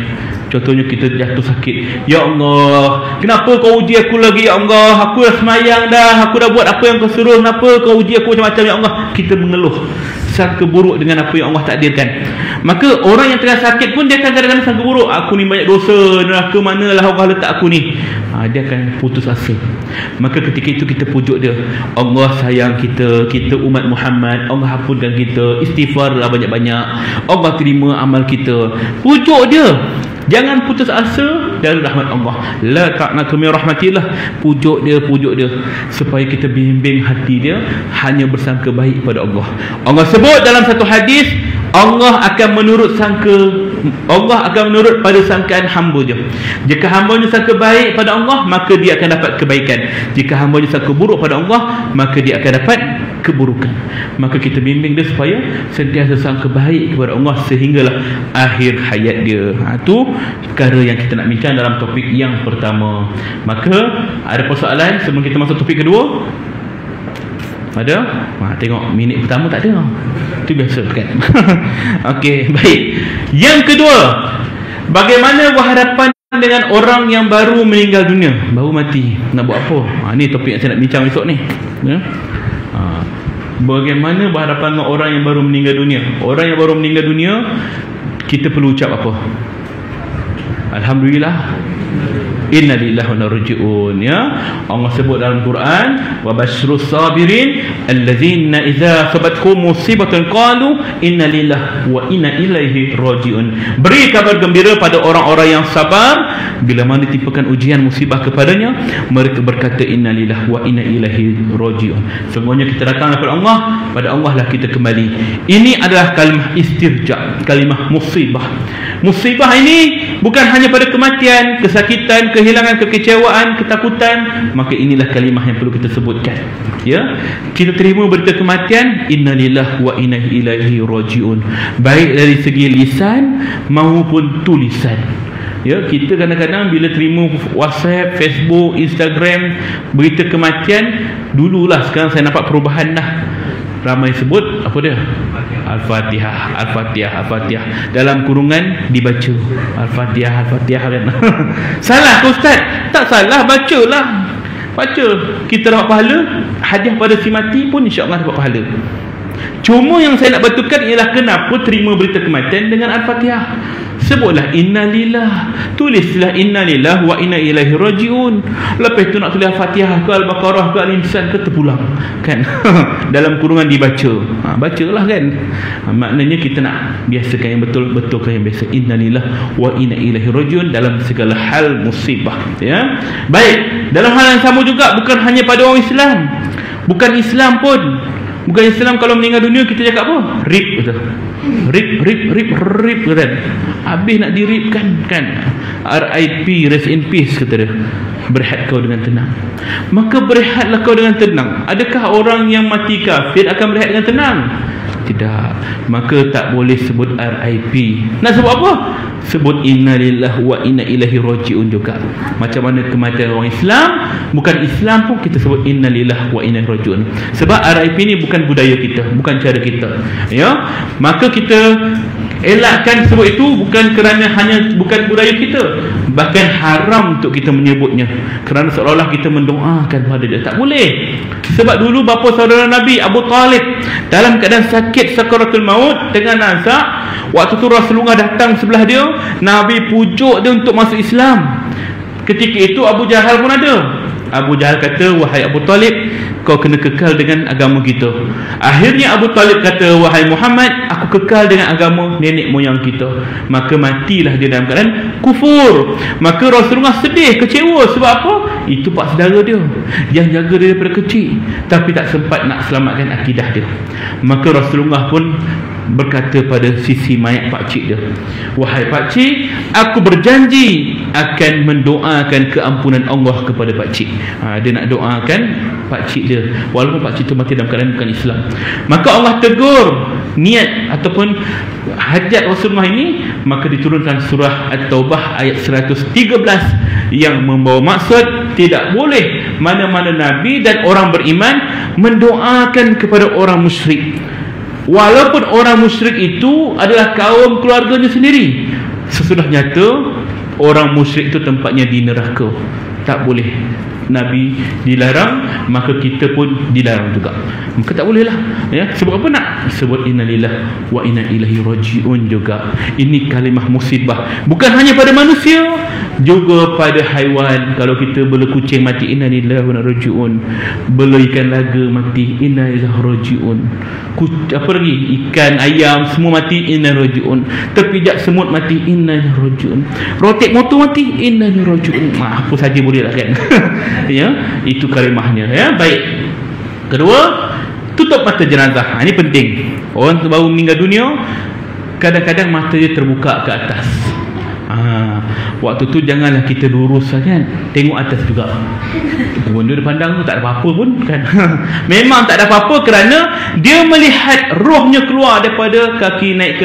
Contohnya kita jatuh sakit, ya Allah, kenapa kau uji aku lagi, ya Allah, aku dah semayang dah, aku dah buat apa yang kau suruh, kenapa kau uji aku macam-macam, ya Allah. Kita mengeluh, sangka buruk dengan apa yang Allah takdirkan. Maka orang yang tengah sakit pun dia akan kadang-kadang sangka buruk, aku ni banyak dosa, neraka manalah Allah letak aku ni. dia akan putus asa. Maka ketika itu kita pujuk dia, Allah sayang kita, kita umat Muhammad, Allah ampunkan kita, istighfarlah banyak-banyak, Allah terima amal kita. Pujuk dia, jangan putus asa dari rahmat Allah. La taqnatu min rahmatillah. Pujuk dia supaya kita bimbing hati dia hanya bersangka baik pada Allah. Allah sebut dalam satu hadis, Allah akan menurut pada sangkaan hamba dia. Jika hamba-Nya sangka baik pada Allah, maka dia akan dapat kebaikan. Jika hamba-Nya sangka buruk pada Allah, maka dia akan dapat keburukan. Maka kita bimbing dia supaya sentiasa sangka baik kepada Allah sehinggalah akhir hayat dia. Itu perkara yang kita nak bincang dalam topik yang pertama. Maka ada persoalan sebelum kita masuk topik kedua? Ada? Tengok minit pertama tak ada. Itu biasa kan. Okey, baik. Yang kedua, bagaimana berhadapan dengan orang yang baru meninggal dunia, baru mati? Nak buat apa? Ni topik yang saya nak bincang esok ni. Bagaimana berhadapan dengan orang yang baru meninggal dunia? Orang yang baru meninggal dunia, kita perlu ucap apa? Alhamdulillah, inna lillahi wa inna ilaihi raji'un. Ya, Allah sebut dalam Quran, wa basyirus sabirin allazina idza sabatkum musibatan qalu inna lillahi wa inna ilaihi raji'un. Beri kabar gembira pada orang-orang yang sabar bila mana ditimpakan ujian musibah kepadanya, mereka berkata inna lillahi wa inna ilaihi raji'un. Semuanya kita datang kepada Allah, pada Allah lah kita kembali. Ini adalah kalimah istirja, kalimah musibah. Musibah ini bukan hanya pada kematian, kesakitan, kehilangan, kekecewaan, ketakutan. Maka inilah kalimah yang perlu kita sebutkan. Ya, kita terima berita kematian, innalillahi wa inna ilaihi raji'un, baik dari segi lisan maupun tulisan. Ya, kita kadang-kadang bila terima WhatsApp, Facebook, Instagram berita kematian, dululah, sekarang saya nampak perubahan dah. Ramai sebut apa dia? Al-Fatihah, Al-Fatihah, Al-Fatihah. Dalam kurungan dibaca Al-Fatihah, Al-Fatihah kan. Salah ke Ustaz? Tak salah, bacalah. Baca, kita dapat pahala. Hadiah pada si mati pun insya-Allah dapat pahala. Cuma yang saya nak betulkan ialah kenapa terima berita kematian dengan Al-Fatihah. Sebutlah innalillah, tulislah innalillah wa inna ilaihi raji'un. Lepas tu nak tulis Al-Fatihah ke Al-Baqarah ke Al-Insan ke terpulang kan. Dalam kurungan dibaca. Bacalah kan. Maknanya kita nak biasakan yang betul-betulkan yang biasa, innalillah wa inna ilaihi raji'un dalam segala hal musibah. Ya. Baik, dalam hal yang sama juga, bukan hanya pada orang Islam. Bukan Islam pun. Bukan Islam, kalau meninggal dunia kita cakap apa? RIP betul. RIP kan. Habis nak di-RIP kan. RIP, rest in peace kata dia. Berehat kau dengan tenang. Maka berehatlah kau dengan tenang. Adakah orang yang mati kafir akan berehat dengan tenang? Tidak. Maka tak boleh sebut RIP. Nak sebut apa? Sebut innalillahi wa inna ilaihi raji'un juga. Macam mana kematian orang Islam, bukan Islam pun kita sebut innalillahi wa inna ilaihi raji'un. Sebab RIP ni bukan budaya kita, bukan cara kita. Ya, maka kita elakkan sebut itu bukan kerana bukan budaya kita, bahkan haram untuk kita menyebutnya, kerana seolah-olah kita mendoakan pada dia. Tak boleh. Sebab dulu bapa saudara Nabi Abu Talib dalam keadaan sakit sakaratul maut dengan nazak, waktu tu Rasulullah datang sebelah dia, Nabi pujuk dia untuk masuk Islam. Ketika itu Abu Jahal pun ada. Abu Jahal kata, wahai Abu Talib, kau kena kekal dengan agama kita. Akhirnya Abu Talib kata, wahai Muhammad, aku kekal dengan agama nenek moyang kita. Maka matilah dia dalam keadaan kufur. Maka Rasulullah sedih, kecewa. Sebab apa? Itu pak saudara dia yang jaga dia daripada kecil, tapi tak sempat nak selamatkan akidah dia. Maka Rasulullah pun berkata pada sisi mayat pakcik dia, wahai pakcik, aku berjanji akan mendoakan keampunan Allah kepada pakcik. Dia nak doakan pakcik dia walaupun pakcik itu mati dalam keadaan bukan Islam. Maka Allah tegur niat ataupun hajat Rasulullah ini. Maka diturunkan surah At-Taubah ayat 113 yang membawa maksud tidak boleh mana-mana Nabi dan orang beriman mendoakan kepada orang musyrik, walaupun orang musyrik itu adalah kaum keluarganya sendiri. Sesudah nyata orang musyrik itu tempatnya di neraka. Tak boleh. Nabi dilarang, maka kita pun dilarang juga. Maka tak boleh lah, ya. Sebab apa nak? Sebab innalillah wa inna ilaihi rajiun juga. Ini kalimah musibah bukan hanya pada manusia, juga pada haiwan. Kalau kita bela kucing mati, innalillah wa inna ilaihi rajiun. Bela ikan laga mati, innalillah rajiun. Apa lagi? Ikan, ayam semua mati, innalillah rajiun. Terpijak semut mati, innalillah rajiun. Rotek motor mati, innalillah rajiun. Apa saja boleh lah kan. Ya, itu kalimahnya, ya. Baik. Kedua, tutup mata jenazah. Ini penting. Orang baru meninggal dunia, kadang-kadang mata dia terbuka ke atas. Waktu tu janganlah kita lurus kan, tengok atas juga. Benda dia pandang tu tak ada apa-apa pun kan. Memang tak ada apa-apa kerana dia melihat rohnya keluar daripada kaki, naik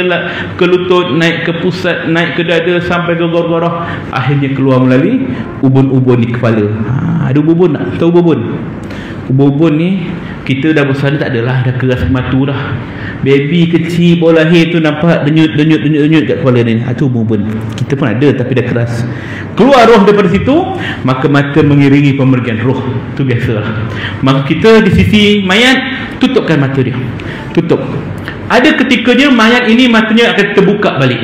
ke lutut, naik ke pusat, naik ke dada sampai ke gorgorah, akhirnya keluar melalui ubun-ubun di kepala. Ada ubun tak? Tahu ubun? Ubun ni kita dah besar tak adalah, dah keras matu dah. Baby kecil baru lahir tu nampak denyut kat kepala ni. Itu ubun. Kita pun ada tapi dah keras. Keluar roh daripada situ, maka mata mengiringi pemergian roh. Itu biasalah. Maka kita di sisi mayat, tutupkan mata dia. Tutup. Ada ketikanya mayat ini matanya akan terbuka balik.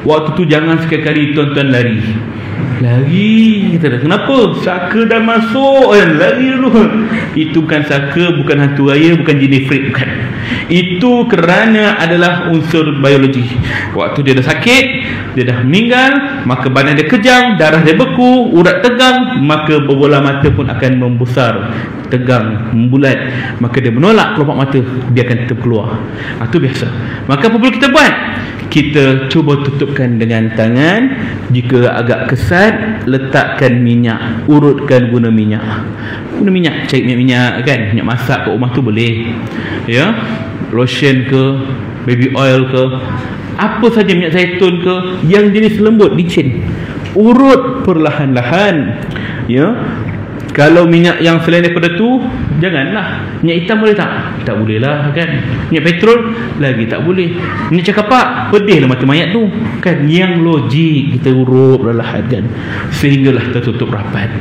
Waktu tu jangan sekali-kali tuan-tuan lari. Kita dah kenapa? Saka dah masuk, lari dulu. Itu bukan saka, bukan hantu raya, bukan jin ifrit, bukan. Itu kerana adalah unsur biologi. Waktu dia dah sakit, dia dah meninggal, maka badan dia kejang, darah dia beku, urat tegang, maka bola mata pun akan membesar, tegang, membulat. Maka dia menolak kelopak mata, dia akan tetap keluar. Itu biasa. Maka apa perlu kita buat? Kita cuba tutupkan dengan tangan. Jika agak kesat, letakkan minyak, urutkan guna minyak. Guna minyak, cari minyak kan, minyak masak kat rumah tu boleh, ya. Lotion ke, baby oil ke, apa saja, minyak zaitun ke, yang jenis lembut, licin, urut perlahan-lahan, ya. Kalau minyak yang selain daripada tu, janganlah. Minyak hitam boleh tak? Tak boleh lah kan. Minyak petrol lagi tak boleh. Minyak cakapak, pedih lah mata mayat tu kan. Yang logik kita urut perlahan kan, sehinggalah tertutup rapat.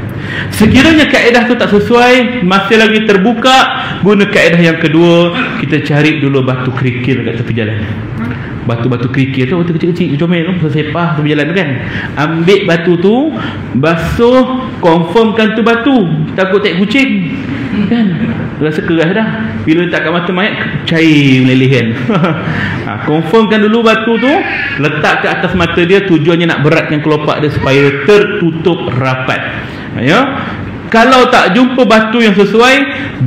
Sekiranya kaedah tu tak sesuai, masih lagi terbuka, guna kaedah yang kedua. Kita cari dulu batu kerikil kat tepi jalan. Batu-batu kerikil tu, batu kecil-kecil comel tu, sepah tepi jalan tu kan. Ambil batu tu, basuh, confirmkan tu batu, takut tak kucing kan, rasa keras dah. Bila letak kat mata mayat, cair meleleh kan. Confirmkan dulu batu tu, letak ke atas mata dia. Tujuannya nak beratkan kelopak dia supaya tertutup rapat, ya. Kalau tak jumpa batu yang sesuai,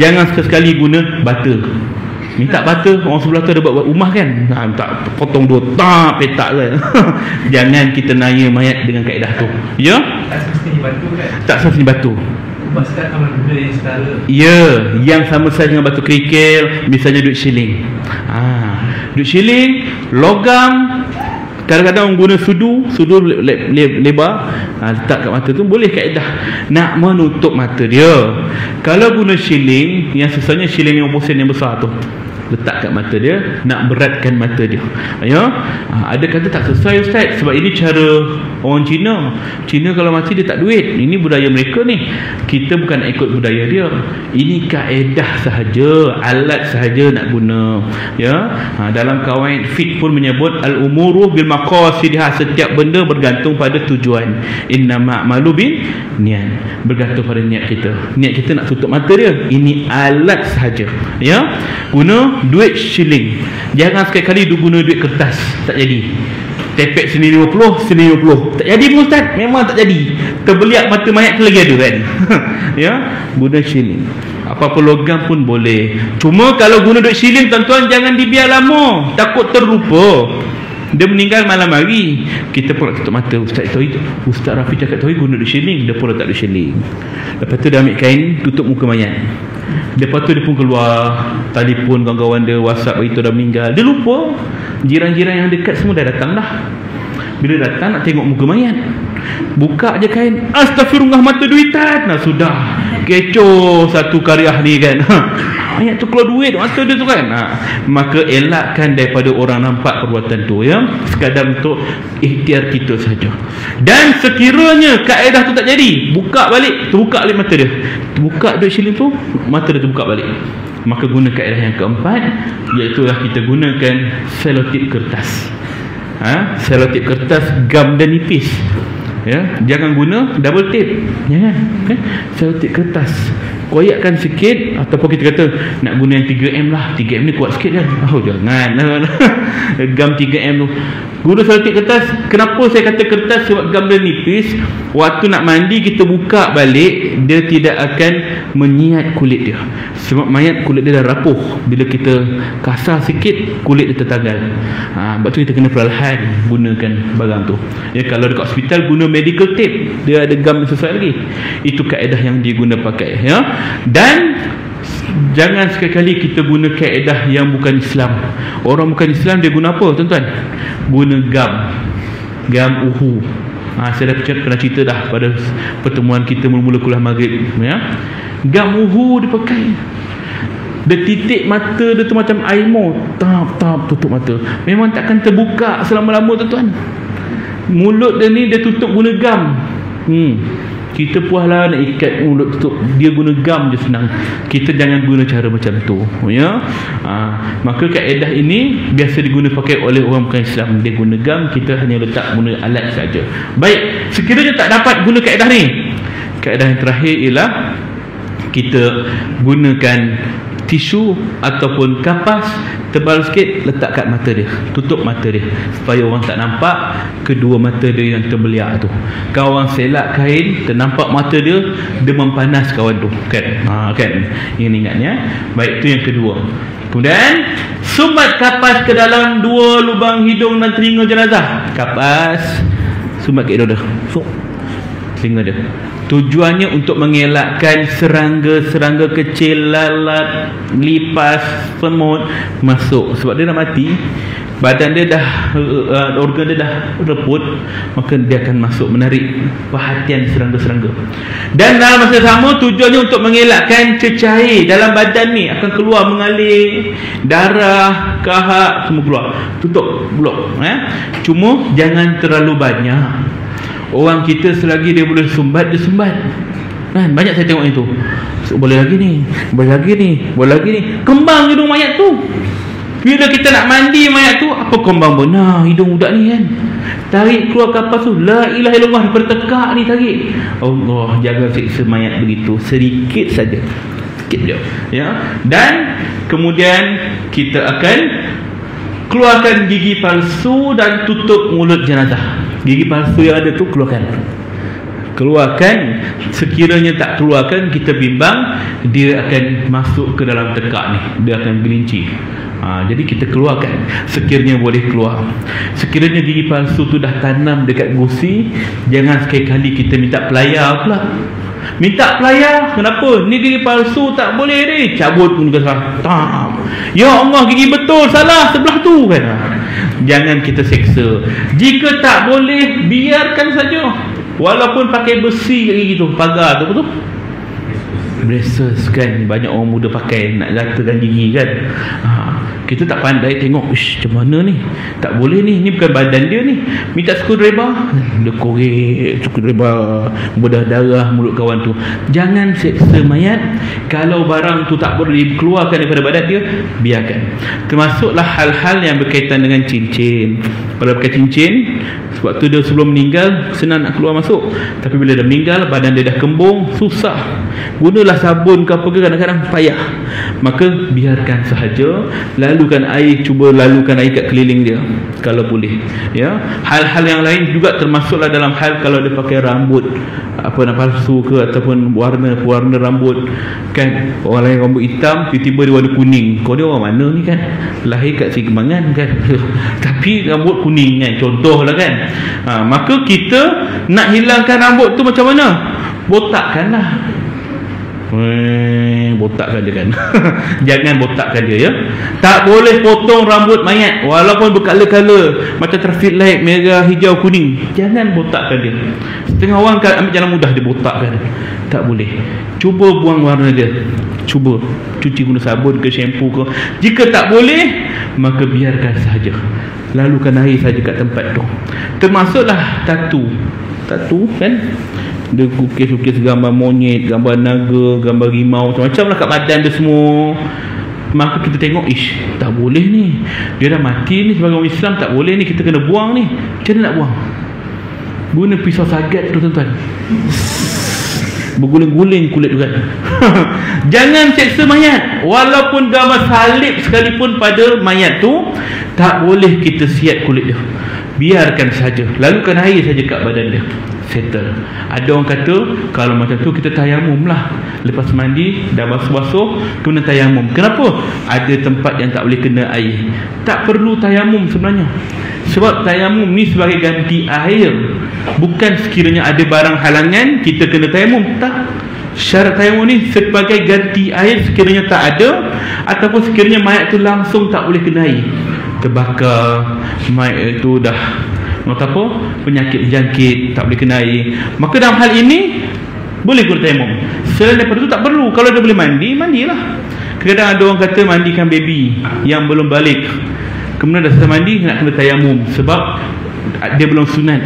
jangan sekali-kali guna bata. Minta bata, orang sebelah tu ada buat rumah kan, tak potong dua, tak petak kan. Jangan kita naya mayat dengan kaedah tu, ya. Tak semestinya batu kan? Tak semestinya batu. Maksudnya kalau benda yang setara, ya, yang sama saja dengan batu kerikil. Misalnya duit shilling, duit shilling, logam. Kadang-kadang orang guna sudu lebar, letak kat mata tu, boleh kaedah nak menutup mata dia. Kalau guna shilling, yang sesanya shilling 50 sen yang besar tu, letak kat mata dia, nak beratkan mata dia, ya. Ada kata tak sesuai ustaz, sebab ini cara orang Cina. Cina kalau mati dia tak duit. Ini budaya mereka ni, kita bukan nak ikut budaya dia. Ini kaedah sahaja, alat sahaja nak guna, ya. Dalam kawaid fiqh pun menyebut al-umuru bil maqasidha, setiap benda bergantung pada tujuan. Innama a'malu bin niat, bergantung pada niat kita. Niat kita nak tutup mata dia, ini alat sahaja, ya. Guna duit shilling, jangan sekali-kali guna duit kertas, tak jadi. Tepek sini 50, sini 50, tak jadi pun ustaz, memang tak jadi. Terbeliak mata mayat tu lagi ada kan. Ya, guna shilling. Apa-apa logam pun boleh. Cuma kalau guna duit shilling, tuan-tuan, jangan dibiar lama, takut terlupa. Dia meninggal malam hari, kita pun tutup mata. Ustaz Rafi cakap tadi guna duit shilling, dia pun letak duit shilling. Lepas tu dia ambil kain, tutup muka mayat. Lepas tu dia pun keluar, telefon kawan-kawan dia, WhatsApp beritahu dah meninggal. Dia lupa. Jiran-jiran yang dekat semua dah datang dah. Bila datang nak tengok muka mayat, buka je kain, astagfirullah, mata duitan. Nah sudah, kecoh satu karya ni kan. Mayat tu keluar duit mata dia tu kan. Maka elakkan daripada orang nampak perbuatan tu, ya. Sekadar untuk ikhtiar kita saja. Dan sekiranya kaedah tu tak jadi, buka balik, terbuka balik mata dia. Terbuka duit shilling tu, mata dia terbuka balik. Maka guna kaedah yang keempat, iaitu kita gunakan selotip kertas. Selotip kertas gam dan nipis. Ya, jangan guna double tape. Jangan, kan? Selotip kertas. Koyakkan sikit, ataupun kita kata nak guna yang 3M lah. 3M ni kuat sikit kan. Oh, jangan. Gam 3M tu. Guna selotip kertas. Kenapa saya kata kertas? Sebab gam dia nipis. Waktu nak mandi kita buka balik, dia tidak akan menyiat kulit dia. Sebab mayat kulit dia dah rapuh. Bila kita kasar sikit, kulit dia tertanggal. Sebab tu kita kena perlahan gunakan barang tu. Ya, kalau dekat hospital guna medical tape, dia ada gam yang sesuai lagi. Itu kaedah yang diguna pakai, ya. Dan jangan sekali-kali kita guna kaedah yang bukan Islam. Orang bukan Islam dia guna apa, tuan-tuan? Guna gam uhu. Saya dah pernah cerita dah pada pertemuan kita mula-mula kuliah maghrib, ya. Gam uhu dia pakai. Dia titik mata dia tu macam air mau, tap tutup mata. Memang takkan terbuka selama-lama, tuan-tuan. Mulut dia ni dia tutup guna gam. Kita puaslah nak ikat mulut tutup, dia guna gam je senang. Kita jangan guna cara macam tu, ya. Maka kaedah ini biasa diguna pakai oleh orang bukan Islam. Dia guna gam, kita hanya letak guna alat saja. Baik, sekiranya tak dapat guna kaedah ni, kaedah yang terakhir ialah kita gunakan tisu ataupun kapas tebal sikit, letak kat mata dia, tutup mata dia supaya orang tak nampak kedua mata dia yang terbeliak tu. Kalau orang selak kain, ternampak mata dia, dia mempanas kawan tu kan. Kan, yang ingatnya. Baik, tu yang kedua. Kemudian sumbat kapas ke dalam dua lubang hidung dan telinga jenazah. Kapas sumbat ke hidung dia, telinga dia. Tujuannya untuk mengelakkan serangga-serangga kecil, lalat, lipas, semut masuk. Sebab dia dah mati, badan dia dah, organ dia dah reput, maka dia akan masuk, menarik perhatian serangga-serangga. Dan dalam masa sama tujuannya untuk mengelakkan cecair dalam badan ni akan keluar, mengalir, darah, kahak semua keluar. Tutup, blok. Cuma jangan terlalu banyak. Orang kita selagi dia boleh sumbat, dia sumbat kan. Banyak saya tengok itu. Boleh lagi ni, boleh lagi ni, boleh lagi ni. Kembang hidung mayat tu. Bila kita nak mandi mayat tu, apa kembang benar hidung budak ni kan. Tarik keluar kapas tu, la ilaha illallah, daripada tekak ni tarik. Allah, jaga siksa mayat begitu. Sedikit saja, sikit je, ya. Dan kemudian kita akan keluarkan gigi palsu dan tutup mulut jenazah. Gigi palsu yang ada tu keluarkan. Sekiranya tak keluarkan, kita bimbang dia akan masuk ke dalam tekak ni, dia akan gelinci. Jadi kita keluarkan sekiranya boleh keluar. Sekiranya gigi palsu tu dah tanam dekat gusi, jangan sekali-kali kita minta pelayar pula. Minta pelayar, kenapa? Ni gigi palsu tak boleh ni, cabut pun juga salah. Ya Allah, gigi betul, salah sebelah tu kan. Jangan kita seksa. Jika tak boleh, biarkan saja. Walaupun pakai besi kat gigi tu, pagar tu, betul? Braces kan, banyak orang muda pakai nak ratakan gigi kan. Kita tak pandai tengok, macam mana ni, tak boleh ni bukan badan dia ni. Minta screwdriver, dia korek screwdriver, bedah darah mulut kawan tu. Jangan seksa mayat. Kalau barang tu tak boleh dikeluarkan daripada badan dia, biarkan. Termasuklah hal-hal yang berkaitan dengan cincin. Kalau pakai cincin, sebab tu dia sebelum meninggal senang nak keluar masuk, tapi bila dah meninggal badan dia dah kembung, susah. Gunalah sabun ke apa ke, kadang-kadang payah. Maka biarkan sahaja, lalukan air, cuba lalukan air kat keliling dia kalau boleh, ya. Hal-hal yang lain juga termasuklah dalam hal kalau dia pakai rambut apa nak palsu ke, ataupun warna rambut kan. Orang lain rambut hitam, tiba-tiba dia warna kuning. Kau ni orang mana ni kan, lahir kat Kembangan kan tapi rambut kuning kan, contohlah kan. Maka kita nak hilangkan rambut tu macam mana? Botakkanlah. Botakkan dia kan. Jangan botakkan dia, ya. Tak boleh potong rambut mayat walaupun berkala-kala, macam traffic light merah, hijau, kuning. Jangan botakkan dia. Setengah orang kan ambil jalan mudah, dia botakkan. Tak boleh. Cuba buang warna dia. Cuba cuci guna sabun ke shampoo ke. Jika tak boleh, maka biarkan sahaja. Lalukan air saja kat tempat tu. Termasuklah tatu kan, dia ukis-ukis gambar monyet, gambar naga, gambar rimau, macam-macam lah kat badan dia semua. Maka kita tengok, tak boleh ni, dia dah mati ni, sebagai orang Islam tak boleh ni, kita kena buang ni. Macam mana nak buang? Guna pisau sagat tu tuan-tuan, berguling-guling kulit tu kan. Jangan seksa mayat. Walaupun gambar salib sekalipun pada mayat tu, tak boleh kita siat kulit dia. Biarkan saja. Lalukan air saja kat badan dia. Settle. Ada orang kata kalau macam tu kita tayamum lah. Lepas mandi dah basuh-basuh, kemudian tayamum. Kenapa? Ada tempat yang tak boleh kena air. Tak perlu tayamum sebenarnya. Sebab tayamum ni sebagai ganti air. Bukan sekiranya ada barang halangan kita kena tayamum. Tak. Syarat tayamum ni sebagai ganti air sekiranya tak ada, ataupun sekiranya mayat tu langsung tak boleh kena air, terbakar, mayat itu dah apa, penyakit jangkit, tak boleh kena air, maka dalam hal ini boleh guna tayamum. Selain daripada itu tak perlu. Kalau dia boleh mandi, mandilah. Kadang-kadang ada orang kata mandikan baby yang belum balik, kemudian dah selesai mandi nak kena tayamum sebab dia belum sunat,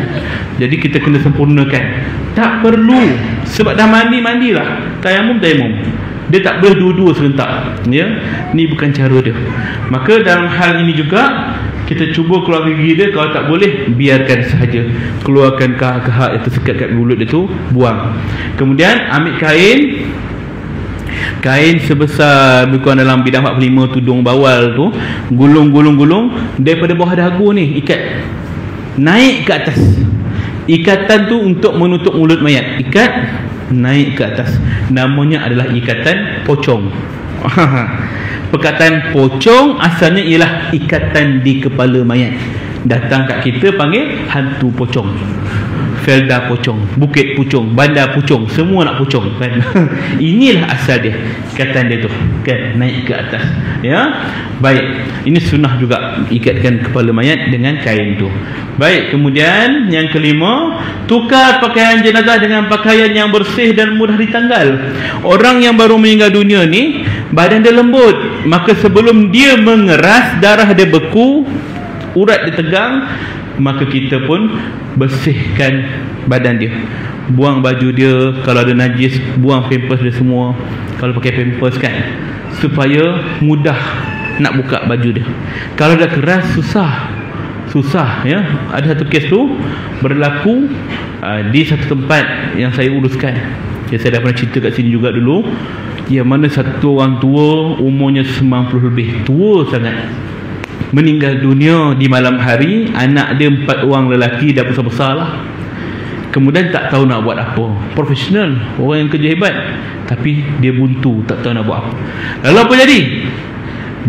jadi kita kena sempurnakan. Tak perlu. Sebab dah mandi, mandilah. Tayamum. Dia tak boleh dua-dua serentak, ya. Ni bukan cara dia. Maka dalam hal ini juga kita cuba keluar gigi dia. Kalau tak boleh, biarkan sahaja. Keluarkan kahak-kahak yang tersekat kat mulut dia tu, buang. Kemudian ambil kain sebesar lebih kurang dalam bidang 45 tudung bawal tu, gulung daripada bawah dagu ni, ikat naik ke atas. Ikatan tu untuk menutup mulut mayat. Ikat naik ke atas. Namanya adalah ikatan pocong. Perkataan pocong asalnya ialah ikatan di kepala mayat. Datang kat kita panggil hantu pocong, Felda pocong, Bukit Pucung, Bandar Pucung, semua nak pocong kan. Inilah asal dia, ikatan dia tu kan, naik ke atas, ya. Baik, ini sunnah juga, ikatkan kepala mayat dengan kain tu. Baik, kemudian yang kelima, tukar pakaian jenazah dengan pakaian yang bersih dan mudah ditanggal. Orang yang baru meninggal dunia ni badan dia lembut, maka sebelum dia mengeras, darah dia beku, urat dia tegang, maka kita pun bersihkan badan dia. Buang baju dia, kalau ada najis, buang pampers dia semua. Kalau pakai pampers kan, supaya mudah nak buka baju dia. Kalau dah keras, susah ya. Ada satu kes tu berlaku di satu tempat yang saya uruskan, ya, saya dah pernah cerita kat sini juga dulu, yang mana satu orang tua, umurnya 90 lebih, tua sangat, meninggal dunia di malam hari. Anak dia 4 orang lelaki, dah besar-besar lah. Kemudian tak tahu nak buat apa. Profesional, orang yang kerja hebat, tapi dia buntu, tak tahu nak buat apa. Lalu apa jadi?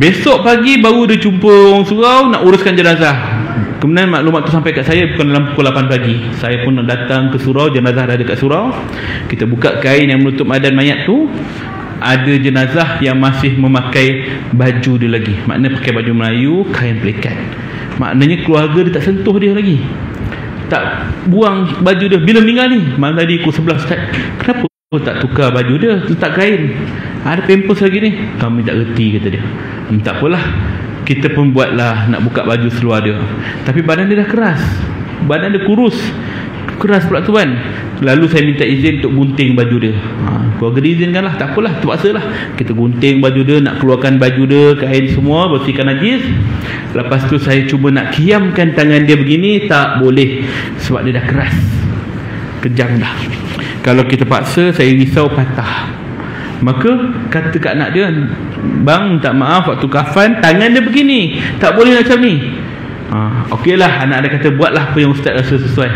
Besok pagi baru dia jumpa orang surau nak uruskan jenazah. Kemudian maklumat tu sampai kat saya bukan dalam pukul 8 pagi. Saya pun nak datang ke surau, jenazah dah ada kat surau. Kita buka kain yang menutup badan mayat tu, ada jenazah yang masih memakai baju dia lagi. Maknanya pakai baju Melayu, kain pelikat. Maknanya keluarga dia tak sentuh dia lagi, tak buang baju dia. Bila meninggal ni, malam tadi pukul 11, Ustaz, kenapa tak tukar baju dia, letak kain, ada pampers lagi ni? Kami tak reti, kata dia. Tak apalah, kita pun buatlah, nak buka baju seluar dia. Tapi badan dia dah keras, badan dia kurus, keras pula tuan. Lalu saya minta izin untuk gunting baju dia. Keluarga diizinkan lah, tak apalah, terpaksa lah. Kita gunting baju dia, nak keluarkan baju dia, kain semua, bersihkan najis. Lepas tu saya cuba nak kiamkan tangan dia begini, tak boleh, sebab dia dah keras, kejang dah. Kalau kita paksa, saya risau patah. Maka kata kat anak dia, bang, tak maaf, waktu kafan tangan dia begini, tak boleh macam ni. Okeylah, anak dia kata, buatlah apa yang ustaz rasa sesuai.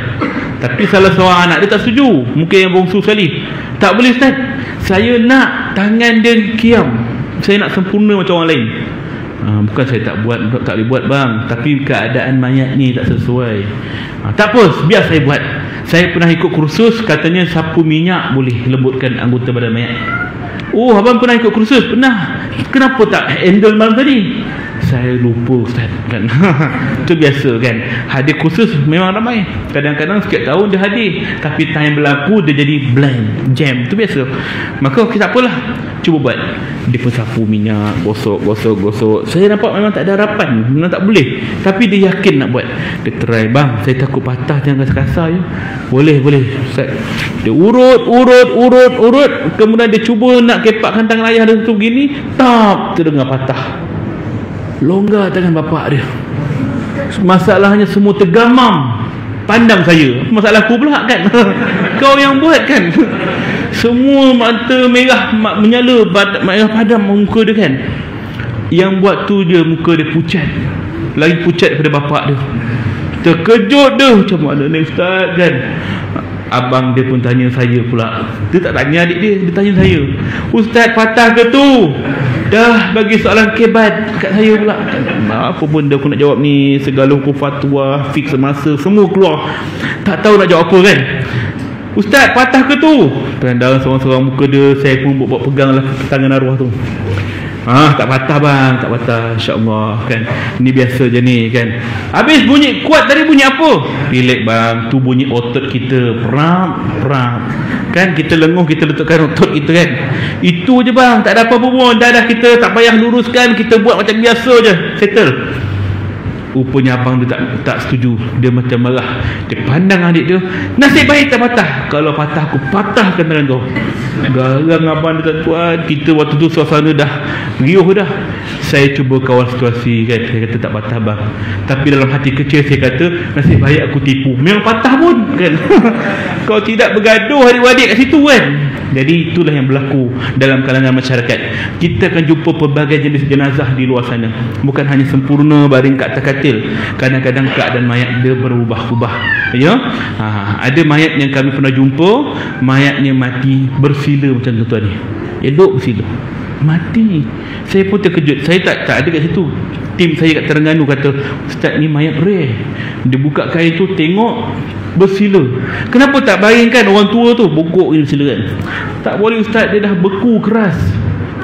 Tapi salah seorang anak dia tak setuju, mungkin yang bongsu sekali. Tak boleh ustaz, saya nak tangan dia kiam, saya nak sempurna macam orang lain. Bukan saya tak boleh buat bang, tapi keadaan mayat ni tak sesuai. Tak apa, biar saya buat. Saya pernah ikut kursus, katanya sapu minyak boleh lembutkan anggota badan mayat. Oh, abang pernah ikut kursus? Pernah. Kenapa tak handle malam tadi? Saya lupa Ustaz kan. Itu biasa kan. Hadir kursus memang ramai. Kadang-kadang setiap tahun dia hadir, tapi time berlaku dia jadi blank, jam. Itu biasa. Maka kita tak apalah, cuba buat. Dia pun sapu minyak, gosok. Saya nampak memang tak ada harapan, memang tak boleh, tapi dia yakin nak buat. Dia try, bang saya takut patah, jangan kasar-kasar je. Boleh Ustaz. Dia urut. Kemudian dia cuba nak kepakkan tangan ayah dia tu begini, tak terdengar patah. Longgar tangan bapak dia. Masalahnya semua tergamam. Pandang saya, masalah aku pula kan. Kau yang buat kan. Semua mata merah menyala, merah padam muka dia kan. Yang buat tu dia, muka dia pucat, lagi pucat daripada bapak dia. Terkejut dia, macam mana ni Ustaz kan. Abang dia pun tanya saya pula. Dia tak tanya adik dia tanya saya, Ustaz patah ke tu? Dah bagi soalan kebat kat saya pula. Apa pun dia aku nak jawab ni, segala hukum fatwa, fix semasa, semua keluar. Tak tahu nak jawab apa kan. Ustaz patah ke tu? Pandang seorang-seorang muka dia. Saya pun buat pegang lah tangan arwah tu. Tak patah bang, tak patah, insyaAllah kan. Ni biasa je ni kan. Habis bunyi kuat tadi, bunyi apa? Relax bang, tu bunyi otot kita. Perap kan, kita lenguh, kita letakkan otot kita kan. Itu je bang, tak ada apa-apa pun. Dah kita tak payah luruskan, kita buat macam biasa je, settle. Rupanya abang dia tak setuju. Dia macam marah. Dia pandang adik dia, nasib baik tak patah. Kalau patah aku patahkan tangan kau. Garang abang dia, tuan. Kita waktu tu suasana dah riuh dah. Saya cuba kawal situasi kan. Saya kata tak patah bang, tapi dalam hati kecil saya kata nasib baik aku tipu, memang patah pun kan. Kau tidak bergaduh adik-adik kat situ kan. Jadi itulah yang berlaku dalam kalangan masyarakat. Kita akan jumpa pelbagai jenis jenazah di luar sana. Bukan hanya sempurna baring kat atas katil. Kadang-kadang keadaan mayat dia berubah-ubah. Ya? Ada mayat yang kami pernah jumpa, mayatnya mati bersila macam tuan-tuan ni. Elok bersila, mati. Saya pun terkejut. Saya tak ada kat situ. Tim saya kat Terengganu kata, Ustaz ni mayat rare. Dia buka kain tu, tengok bersila. Kenapa tak bayangkan orang tua tu bongkok ni bersila kan? Tak boleh Ustaz, dia dah beku keras.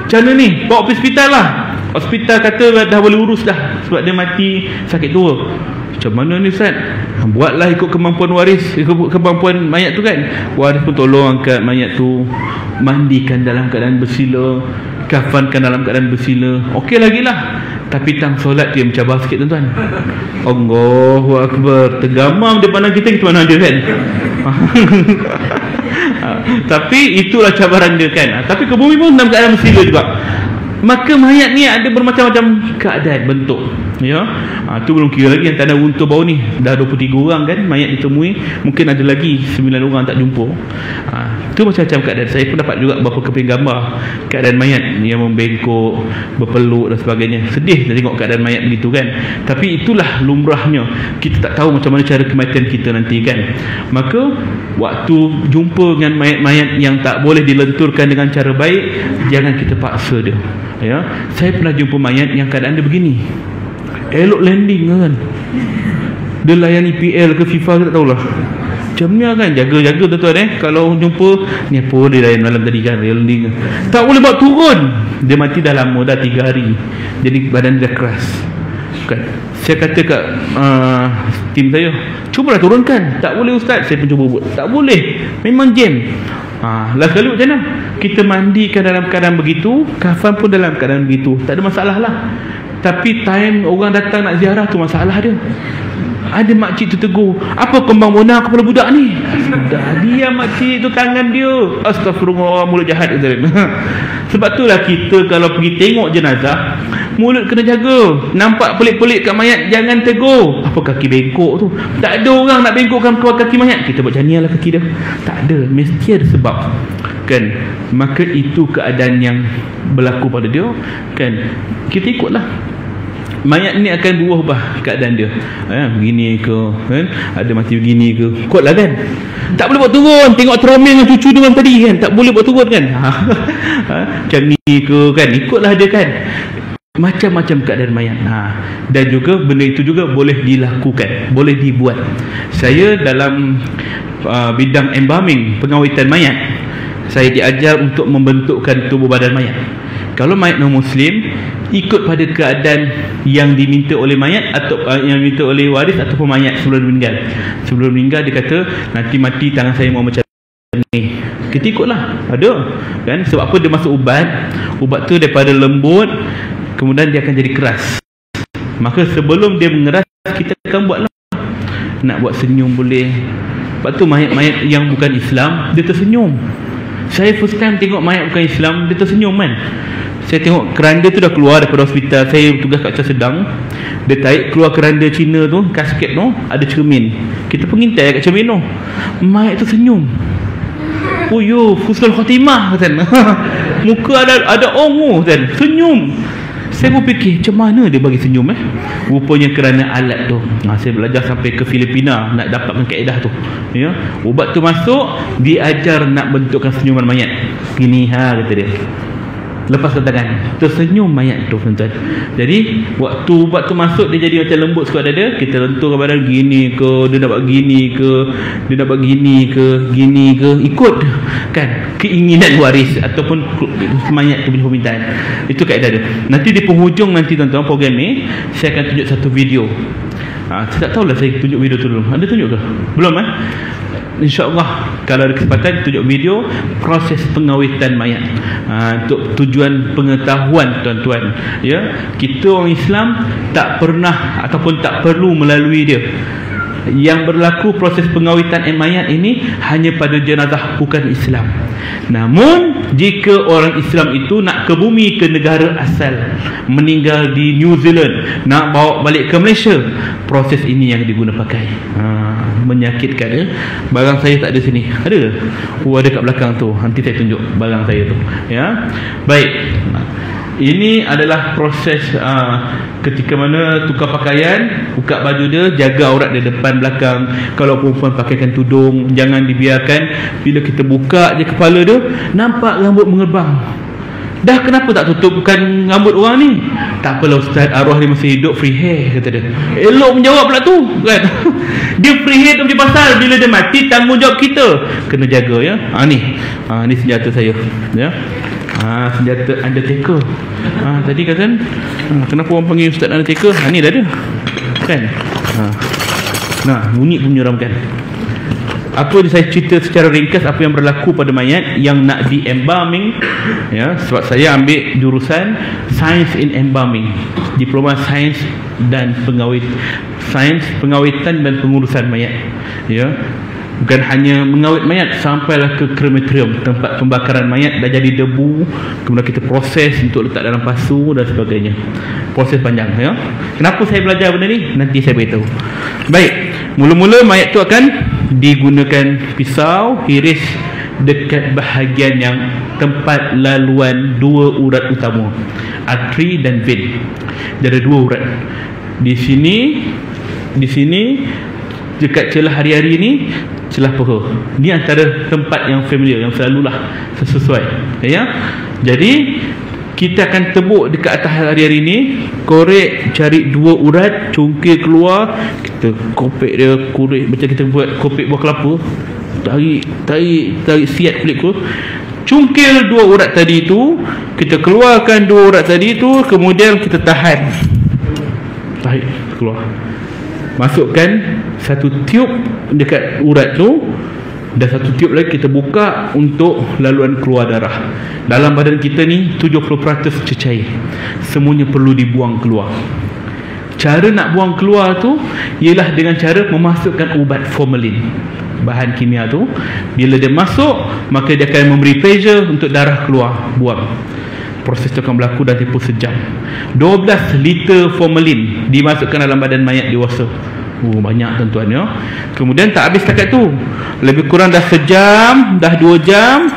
Macam mana ni? Bawa pergi hospital lah. Hospital kata dah boleh urus dah, sebab dia mati sakit tua. Macam mana ni Ustaz? Buatlah ikut kemampuan waris, ikut kemampuan mayat tu kan. Waris pun tolong angkat mayat tu, mandikan dalam keadaan bersila, kafankan dalam keadaan bersila. Okey lagi lah. Tapi tang solat dia mencabar sikit tuan-tuan. Allahu Akbar. Tergamam dia pandang kita mana dia kan. Tapi itulah cabaran dia kan. Tapi ke bumi pun dalam keadaan bersila juga. Maka mayat ni ada bermacam-macam keadaan, bentuk. Ya, tu belum kira lagi yang tanah runtuh bau ni. Dah 23 orang kan mayat ditemui. Mungkin ada lagi 9 orang tak jumpa. Tu macam-macam keadaan. Saya pun dapat juga beberapa keping gambar keadaan mayat yang membengkok, berpeluk dan sebagainya. Sedih dah tengok keadaan mayat begitu kan. Tapi itulah lumrahnya. Kita tak tahu macam mana cara kematian kita nanti kan. Maka waktu jumpa dengan mayat-mayat yang tak boleh dilenturkan dengan cara baik, jangan kita paksa dia. Ya, saya pernah jumpa mayat yang keadaan dia begini. Elok landing kan. Dia layani PL ke FIFA ke tak tahulah. Macam ni kan, jaga-jaga tuan-tuan kalau jumpa ni apa dia layan malam tadi kan, landing. Tak boleh buat turun. Dia mati dah lama, dah 3 hari. Jadi badan dia dah keras. Kan. Saya kata kat tim saya, cubalah turunkan. Tak boleh Ustaz, saya pun cuba buat. Tak boleh. Memang jam. Last kali macam mana? Kita mandikan dalam keadaan begitu, kafan pun dalam keadaan begitu. Tak ada masalah lah. Tapi time orang datang nak ziarah tu masalah dia. Ada makcik tu tegur, apa kembang bonak kepala budak ni? Dah dia makcik tu tangan dia. Astagfirullah, mulut jahat. Sebab itulah kita kalau pergi tengok jenazah, mulut kena jaga. Nampak pelik-pelik kat mayat, jangan tegur. Apa kaki bengkok tu? Tak ada orang nak bengkokkan keluar kaki mayat. Kita buat macam ni lah kaki dia. Tak ada, mesti ada sebab kan. Maka itu keadaan yang berlaku pada dia kan. Kita ikutlah. Mayat ni akan berubah keadaan dia. Begini ke kan? Ada mati begini ke? Kuatlah kan. Tak boleh buat turun. Tengok teromel dengan cucu dia tadi kan. Tak boleh buat turun kan. Macam ni ke kan. Ikutlah dia kan. macam-macam keadaan mayat. Dan juga benda itu juga boleh dilakukan, boleh dibuat. Saya dalam bidang embalming, pengawitan mayat, saya diajar untuk membentukkan tubuh badan mayat. Kalau mayat non-Muslim, ikut pada keadaan yang diminta oleh mayat atau yang diminta oleh waris ataupun mayat sebelum meninggal. Sebelum meninggal dia kata, nanti mati tangan saya mau macam ni, kita ikutlah. Ada kan, sebab apa? Dia masuk ubat tu daripada lembut kemudian dia akan jadi keras. Maka sebelum dia mengeras, kita akan buatlah. Nak buat senyum boleh. Sebab tu mayat-mayat yang bukan Islam, dia tersenyum. Saya first time tengok mayat bukan Islam, dia tersenyum kan. Saya tengok keranda tu dah keluar daripada hospital. Saya tugas kat Shah Sedang. Dia tarik keluar keranda Cina tu, kasket tu, ada cermin. Kita pengintai kat cermin tu. Mayat tu senyum. Oh yo, husnul khatimah kan. Muka ada ongo kan, senyum. Saya pun fikir, macam mana dia bagi senyum Rupanya kerana alat tu. Saya belajar sampai ke Filipina nak dapatkan kaedah tu. Ya, ubat tu masuk, diajar nak bentukkan senyuman mayat. Gini kata dia. Lepas tangan, tersenyum mayat tu, tuan-tuan. Jadi waktu ubat tu masuk, dia jadi macam lembut sekuat dada. Kita lenturkan badan, gini ke, dia nak buat gini ke, dia nak buat gini ke, ikut kan keinginan waris ataupun mayat tu punya permintaan. Itu kaedah dia. Nanti di penghujung nanti, tuan-tuan, program ni saya akan tunjuk satu video. Saya tak tahulah saya tunjuk video tu dulu. Ada tunjuk ke? Belum InsyaAllah kalau ada kesempatan tunjuk video proses pengawitan mayat, untuk tujuan pengetahuan, tuan-tuan. Ya, kita orang Islam tak pernah ataupun tak perlu melalui dia. Yang berlaku proses pengawitan mayat ini hanya pada jenazah bukan Islam. Namun jika orang Islam itu nak ke bumi, ke negara asal, meninggal di New Zealand, nak bawa balik ke Malaysia, proses ini yang diguna pakai. Menyakitkan ya. Barang saya tak ada sini. Ada? Ada kat belakang tu. Nanti saya tunjuk barang saya tu. Ya. Baik. Ini adalah proses ketika mana tukar pakaian, buka baju dia, jaga aurat dia depan belakang. Kalau perempuan pakaikan tudung, jangan dibiarkan bila kita buka je kepala dia, nampak rambut mengerbang. Dah kenapa tak tutupkan rambut orang ni? Tak apalah ustaz, arwah dia masih hidup, free hair, kata dia. Elok menjawab pula tu kan. Dia free hair tu macam pasal bila dia mati tanggungjawab kita. Kena jaga ya. Ni senjata saya ya. Senjata Undertaker. Tadi kata kenapa orang panggil Ustaz Undertaker? Ni dah ada kan. Bunyi pun menyeramkan. Apa saya cerita secara ringkas apa yang berlaku pada mayat yang nak di embalming ya, sebab saya ambil jurusan Science in Embalming, diploma Sains dan Sains pengawitan dan pengurusan mayat ya. Bukan hanya mengawet mayat, sampailah ke krematorium, tempat pembakaran mayat dah jadi debu, kemudian kita proses untuk letak dalam pasu dan sebagainya. Proses panjang ya. Kenapa saya belajar benda ni? Nanti saya beritahu. Baik, mula-mula mayat tu akan digunakan pisau, iris dekat bahagian yang tempat laluan dua urat utama, arteri dan vein. Dia ada dua urat. Di sini dekat celah hari-hari ni, celah peha. Ni antara tempat yang familiar, yang selalulah sesuai ya. Jadi kita akan tebuk dekat atas hari-hari ni, korek, cari dua urat, cungkil keluar, kita kopek dia, korek macam kita buat kopek buah kelapa, tarik siat kulit tu, cungkil dua urat tadi tu, kita keluarkan dua urat tadi tu, kemudian kita tarik keluar, masukkan satu tiub dekat urat tu, dan satu tiub lagi kita buka untuk laluan keluar darah. Dalam badan kita ni 70% cecair, semuanya perlu dibuang keluar. Cara nak buang keluar tu ialah dengan cara memasukkan ubat formalin, bahan kimia tu. Bila dia masuk, maka dia akan memberi pressure untuk darah keluar, buang. Proses itu akan berlaku dalam tempoh sejam. 12 liter formalin dimasukkan dalam badan mayat dewasa. Banyak tuan-tuan ya. Kemudian tak habis setakat tu, lebih kurang dah sejam, dah 2 jam,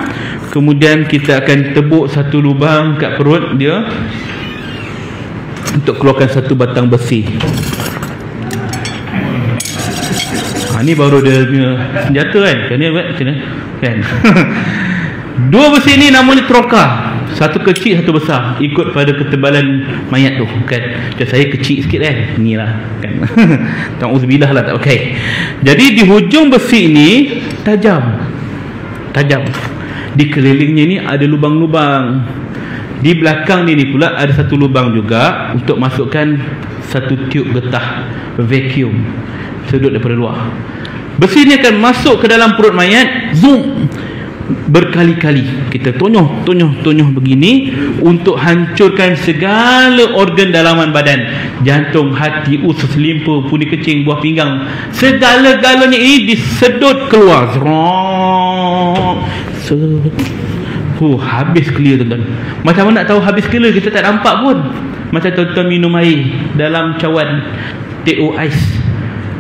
kemudian kita akan tebuk satu lubang kat perut dia untuk keluarkan satu batang besi. Ni baru dia punya senjata kan. Kan Dua besi ni namanya troka. Satu kecil, satu besar, ikut pada ketebalan mayat tu kan. Macam saya kecil sikit kan, ni lah kan. Ta'udzubillah lah, tak pakai. Jadi di hujung besi ni tajam. Di kelilingnya ni ada lubang-lubang. Di belakang ni pula ada satu lubang juga untuk masukkan satu tiub getah vacuum sedut daripada luar. Besi ni akan masuk ke dalam perut mayat, zoom, berkali-kali kita tonyoh begini untuk hancurkan segala organ dalaman badan, jantung, hati, usus, limpa, pundi kecing, buah pinggang, segala-galanya ini disedut keluar. Habis clear tuan-tuan. Macam mana nak tahu habis clear? Kita tak nampak pun. Macam tuan-tuan minum air dalam cawan teh ais,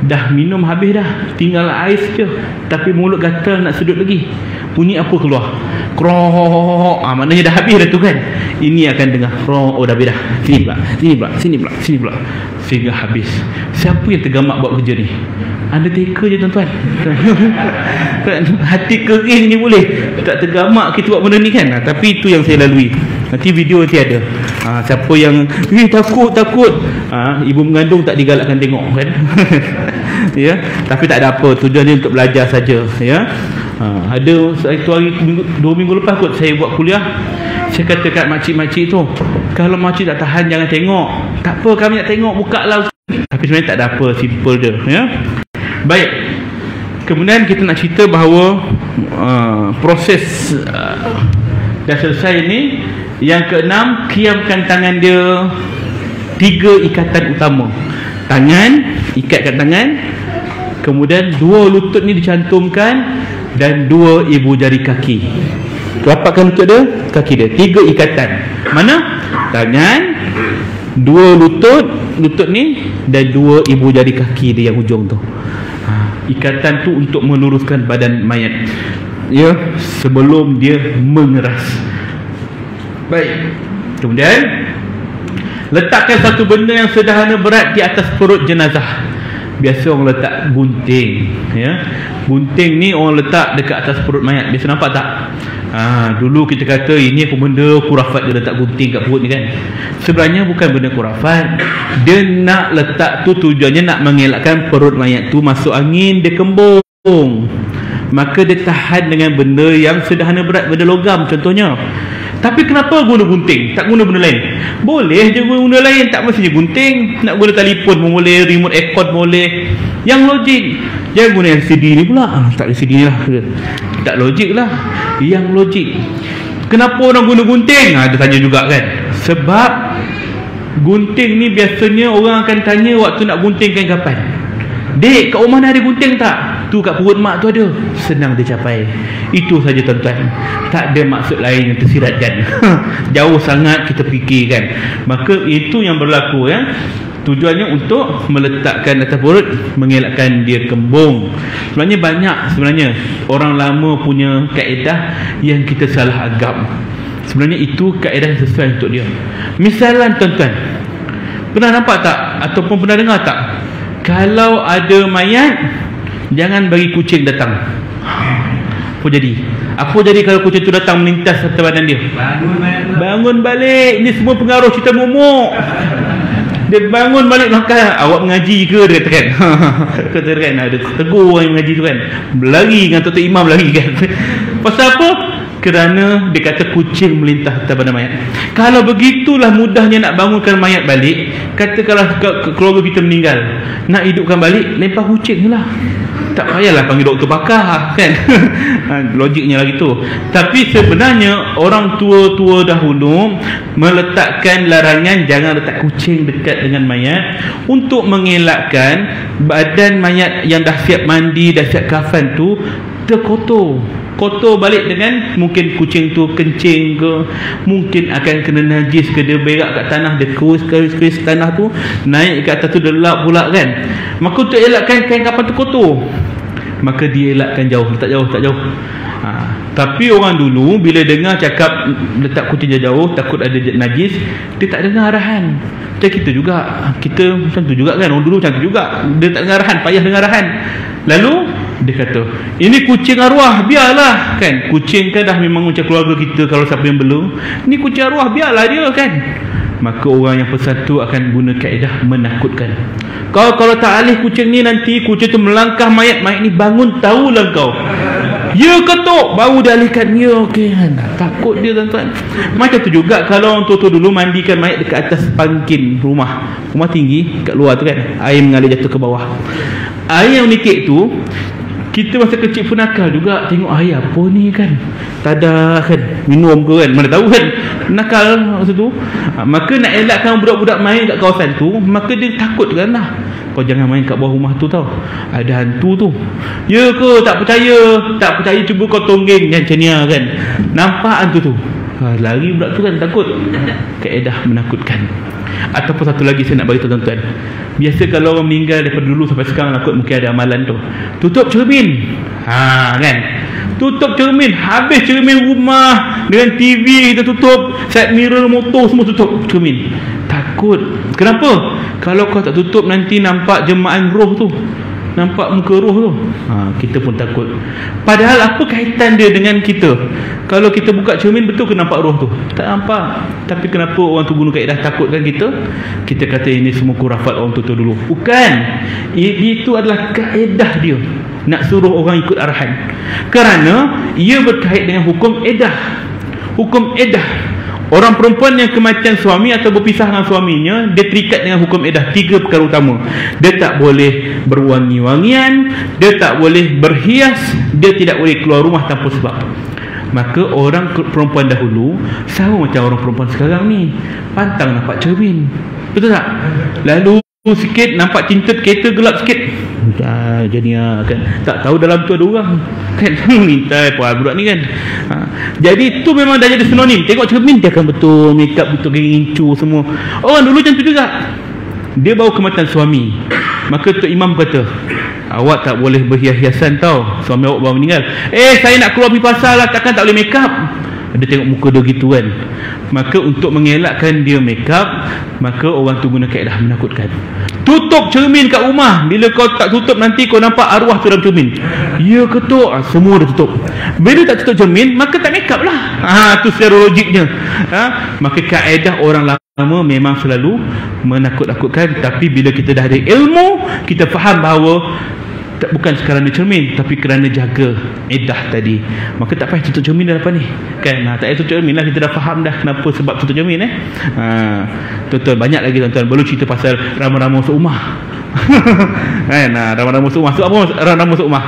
dah minum habis dah, tinggal ais je, tapi mulut gatal nak sedut lagi, bunyi apa keluar? Krok. Maknanya dah habis dah tu kan. Ini akan dengar krok. Oh dah habis dah. Sini pula. Sehingga habis. Siapa yang tergamak buat kerja ni? Undertaker je tuan-tuan. Hati kering ni boleh tak tergamak kita buat benda ni kan. Tapi itu yang saya lalui. Nanti video nanti ada. Siapa yang takut, ibu mengandung tak digalakkan tengok kan. Ya, tapi tak ada apa, tujuannya untuk belajar saja ya. Ada satu hari 2 minggu lepas kot saya buat kuliah. Saya kata kat makcik-makcik tu, kalau makcik tak tahan jangan tengok. Tak apa, kami nak tengok, buka lah. Tapi sebenarnya tak ada apa, simple je ya. Baik. Kemudian kita nak cerita bahawa proses dah selesai ni. Yang keenam, kiamkan tangan dia 3 ikatan utama. Tangan, ikatkan tangan. Kemudian 2 lutut ni dicantumkan dan 2 ibu jari kaki. Rapatkan lutut dia, kaki dia. 3 ikatan. Mana? Tangan, 2 lutut ni dan 2 ibu jari kaki dia yang hujung tu. Ikatan tu untuk meluruskan badan mayat ya, sebelum dia mengeras. Baik. Kemudian letakkan satu benda yang sederhana berat di atas perut jenazah. Biasa orang letak gunting ya. Gunting ni orang letak dekat atas perut mayat. Biasa nampak tak? Dulu kita kata ini apa benda kurafat dia letak gunting kat perut ni kan. Sebenarnya bukan benda kurafat. Dia nak letak tu tujuannya nak mengelakkan perut mayat tu masuk angin, dia kembung. Maka dia tahan dengan benda yang sederhana berat, benda logam contohnya. Tapi kenapa guna gunting? Tak guna benda lain? Boleh je guna benda lain, tak mestinya gunting. Nak guna telefon pun boleh, remote aircon boleh. Yang logik. Jangan guna LCD ni pula. Tak LCD ni lah. Tak logik lah. Yang logik. Kenapa orang guna gunting? Dia tanya juga kan. Sebab gunting ni biasanya orang akan tanya waktu nak guntingkan kapan. Dek, kat rumah ni ada gunting tak? Tu kat perut mak tu ada. Senang dia capai. Itu saja tuan-tuan. Tak ada maksud lain yang tersiratkan. Jauh sangat kita fikirkan. Maka itu yang berlaku ya. Tujuannya untuk meletakkan atas perut, mengelakkan dia kembung. Sebenarnya banyak orang lama punya kaedah yang kita salah agam. Sebenarnya itu kaedah yang sesuai untuk dia. Misalan tuan-tuan, pernah nampak tak ataupun pernah dengar tak, kalau ada mayat jangan bagi kucing datang. Apa jadi? Apa jadi kalau kucing tu datang melintas atas badan dia? Bangun balik. Ini semua pengaruh cerita momok. Dia bangun balik, maka awak mengaji ke? Dia kata kan. Kata kan, ada tegur orang yang mengaji tu kan. Berlari dengan Tok Imam lagi kan. Pasal apa? Kerana dia kata kucing melintas atas badan mayat. Kalau begitulah mudahnya nak bangunkan mayat balik. Katakanlah keluarga kita meninggal, nak hidupkan balik, lempar kucing je lah. Tak payahlah panggil doktor pakar kan. Logiknya lagi tu. Tapi sebenarnya orang tua-tua dahulu meletakkan larangan jangan letak kucing dekat dengan mayat untuk mengelakkan badan mayat yang dah siap mandi, dah siap kafan tu terkotor. Kotor balik dengan mungkin kucing tu kencing ke, mungkin akan kena najis ke, dia berak kat tanah, dia keris tanah tu, naik ke atas tu, dia lap pula kan. Maka untuk elakkan kain kapan tu kotor, maka dia elakkan jauh, tak jauh. Tapi orang dulu bila dengar cakap letak kucing jauh takut ada najis, dia tak dengar arahan. Macam kita juga, kita macam tu juga kan, orang dulu macam tu juga, dia tak dengar arahan, payah dengar arahan. Lalu dia kata, ini kucing arwah, biarlah kan. Kucing kan dah memang macam keluarga kita, kalau siapa yang bela, ni kucing arwah, biarlah dia kan. Maka orang yang persatu akan guna kaedah menakutkan. Kalau tak alih kucing ni, nanti kucing tu melangkah mayat ni bangun, tahulah kau. Ya ketuk, baru dia alihkan. Ya okey kan. Takut dia tuan-tuan. Macam tu juga kalau orang tua dulu mandikan mayat dekat atas pangkin rumah tinggi kat luar tu kan, air mengalir jatuh ke bawah. Air yang menitik tu, kita masa kecil pun nakal juga. Tengok air apa ni kan, tak ada kan, minum ke kan, mana tahu kan, nakal masa tu. Maka nak elakkan budak-budak main kat kawasan tu, maka dia takut kan lah, kau jangan main kat bawah rumah tu tau, ada hantu tu. Ya ke? Tak percaya cuba kau tonggeng macam ni kan, nampak hantu tu, lari budak tu kan, takut. Kaedah menakutkan. Ataupun satu lagi saya nak bagi tahu tuan-tuan, biasa kalau orang meninggal daripada dulu sampai sekarang, takut mungkin ada amalan tu, tutup cermin. Kan, tutup cermin, habis cermin rumah dengan TV kita tutup, side mirror motor semua tutup cermin. Takut. Kenapa? Kalau kau tak tutup, nanti nampak jemaah roh tu, nampak muka roh tu. Kita pun takut. Padahal apa kaitan dia dengan kita? Kalau kita buka cermin, betul ke nampak roh tu? Tak nampak. Tapi kenapa orang tu guna kaedah takutkan kita? Kita kata ini semua kurafat orang tua dulu. Bukan. Itu adalah kaedah dia, nak suruh orang ikut arahan. Kerana ia berkait dengan hukum edah. Hukum edah. Orang perempuan yang kematian suami atau berpisah dengan suaminya, dia terikat dengan hukum edah. 3 perkara utama. Dia tak boleh berwangi-wangian, dia tak boleh berhias, dia tidak boleh keluar rumah tanpa sebab. Maka orang perempuan dahulu sama macam orang perempuan sekarang ni, pantang nampak cermin, betul tak? Lalu sikit nampak tintut kereta gelap sikit, jadi kan, tak tahu dalam tu ada orang kan. Minta budak ni kan. Jadi tu memang dah jadi sinonim. Tengok cermin dia akan betul, make up betul, gincu semua. Orang dulu macam tu juga. Dia bawa kematian suami, maka Tok Imam kata, awak tak boleh berhias-hiasan tau, suami awak baru meninggal. Saya nak keluar pergi pasar lah, takkan tak boleh make up. Dia tengok muka dia gitu kan. Maka untuk mengelakkan dia make up, maka orang tu guna kaedah menakutkan. Tutup cermin kat rumah. Bila kau tak tutup, nanti kau nampak arwah tu dalam cermin. Ya ketuk, semua dah tutup. Bila tak tutup cermin, maka tak make up lah. Tu secara logiknya. Maka kaedah orang lama memang selalu menakut-nakutkan. Tapi bila kita dah ada ilmu, kita faham bahawa bukan kerana cermin, tapi kerana jaga edah tadi, maka tak payah tutup cermin dah apa ni kan. Tak payah tutup cermin lah, kita dah faham dah kenapa sebab tutup cermin. Tuan-tuan, banyak lagi tuan-tuan, belum cerita pasal rama-rama masuk rumah. Kan, rama-rama masuk rumah. Apa rama-rama masuk rumah?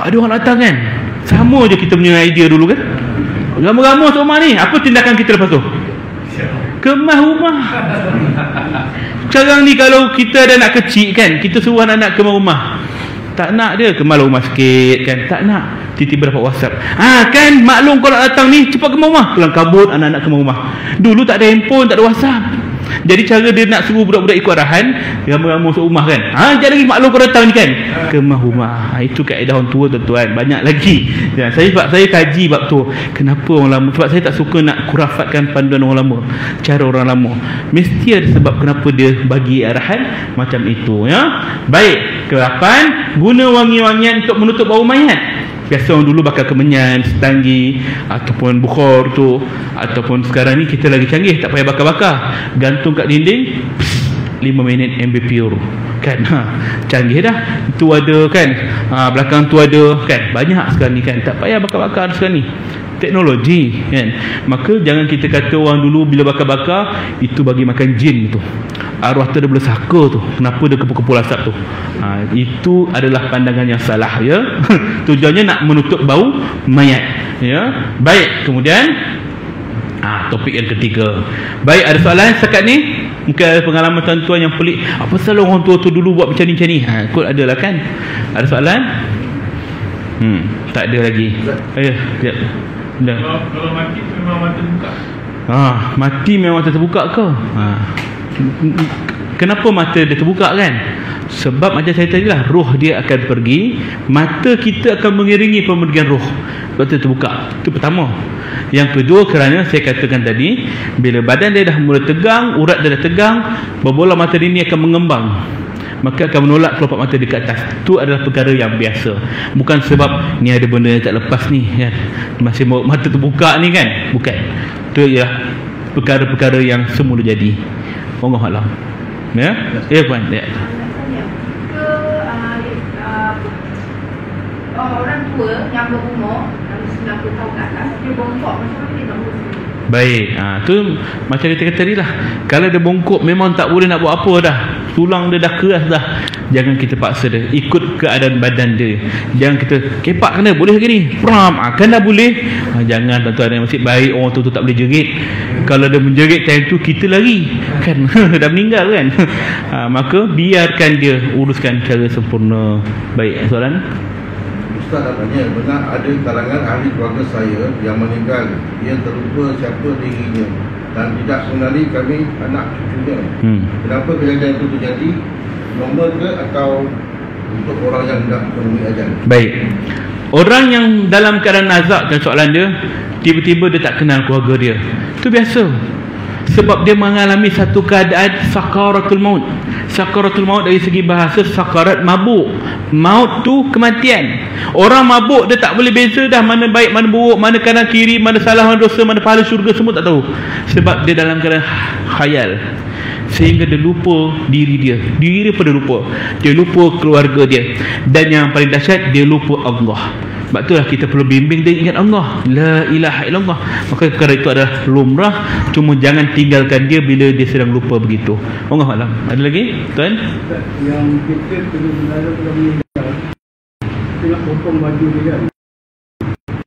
Ada orang datang kan, sama je kita punya idea dulu kan. Rama-rama masuk rumah ni, apa tindakan kita lepas tu? Kemah rumah. Sekarang ni kalau kita ada anak kecil kan, kita suruh anak-anak kemah rumah, tak nak dia, kemah rumah sikit kan, tak nak. Tiba-tiba dapat WhatsApp, kan maklum kalau datang ni, cepat kemah rumah. Kelang kabut anak-anak kemah rumah. Dulu tak ada handphone, tak ada WhatsApp. Jadi cara dia nak suruh budak-budak ikut arahan, ramai-ramai masuk rumah kan. Jangan lagi maklum kau datang ni kan, kemah rumah. Itu kaedah orang tua tuan-tuan. Banyak lagi. Sebab saya kaji bab tu. Kenapa orang lama? Sebab saya tak suka nak kurafatkan panduan orang lama, cara orang lama. Mesti ada sebab kenapa dia bagi arahan macam itu ya. Baik, ke-8, guna wangi-wangian untuk menutup bau mayat. Biasa orang dulu bakar kemenyan, setanggi ataupun bukhor tu, ataupun sekarang ni kita lagi canggih, tak payah bakar-bakar, gantung kat dinding, 5 minit MB pure kan. Canggih dah. Itu ada kan, belakang tu ada kan, banyak sekarang ni kan, tak payah bakar-bakar sekarang ni, teknologi kan. Maka jangan kita kata orang dulu bila bakar-bakar itu bagi makan jin tu, arwah tu dia boleh saka tu, kenapa dia kepul-kepul asap tu. Itu adalah pandangan yang salah ya. Tujuannya nak menutup bau mayat ya. Baik, kemudian topik yang ketiga. Baik, ada soalan setakat ni? Mungkin ada pengalaman tuan-tuan yang pelik, apa salah orang tua tu dulu buat macam ni kot, adalah kan. Ada soalan? Tak ada lagi. Sekejap. Kalau mati memang mata buka. Mati memang mata terbuka ke? Kenapa mata dia terbuka kan? Sebab macam saya tadi lah, roh dia akan pergi, mata kita akan mengiringi pemergian roh. Sebab tu terbuka. Itu pertama. Yang kedua, kerana saya katakan tadi, bila badan dia dah mula tegang, urat dia dah tegang, berbola mata dia ni akan mengembang, maka akan menolak kelopak mata dia ke atas. Itu adalah perkara yang biasa. Bukan sebab ni ada benda yang tak lepas ni kan, masih mata terbuka ni kan. Bukan. Itu ialah perkara-perkara yang semula jadi. Allah Alam. Ya? Ya puan. Ya. Orang tua yang berumur 90 tahun ke atas, dia bongkok, macam mana dia nak urus? Baik, tu macam kita kata tadi lah, kalau dia bongkok memang tak boleh nak buat apa dah, tulang dia dah keras dah. Jangan kita paksa dia, ikut keadaan badan dia. Jangan kita kepak kena, boleh ke ni? Pram, kena boleh. Jangan tuan-tuan yang masih baik, orang tu tak boleh jerit. Kalau dia menjerit time tu, kita lari kan. Dah meninggal kan. Maka biarkan dia uruskan secara sempurna. Baik, soalan? Ustaz nak tanya, benar ada kalangan ahli keluarga saya yang meninggal, dia terlupa siapa dirinya dan tidak mengenali kami anak cucunya. Kenapa kejadian itu terjadi? Normal ke atau untuk orang yang tidak menemui ajal? Baik. Orang yang dalam keadaan nazak, dan soalan dia, tiba-tiba dia tak kenal keluarga dia, itu biasa. Sebab dia mengalami satu keadaan sakaratul maut. Sakaratul maut dari segi bahasa, sakarat mabuk. Maut tu kematian. Orang mabuk dia tak boleh beza dah mana baik, mana buruk, mana kanan kiri, mana salah, mana dosa, mana pahala syurga, semua tak tahu. Sebab dia dalam keadaan khayal, sehingga dia lupa diri dia. Diri dia pada lupa. Dia lupa keluarga dia. Dan yang paling dahsyat, dia lupa Allah. Sebab itulah kita perlu bimbing dia ingat Allah, la ilaha illallah. Maka perkara itu adalah lumrah, cuma jangan tinggalkan dia bila dia sedang lupa begitu. Allah Alam. Ada lagi tuan? Yang kita kena mengajar pada meninggal, kita nak potong baju dia kan,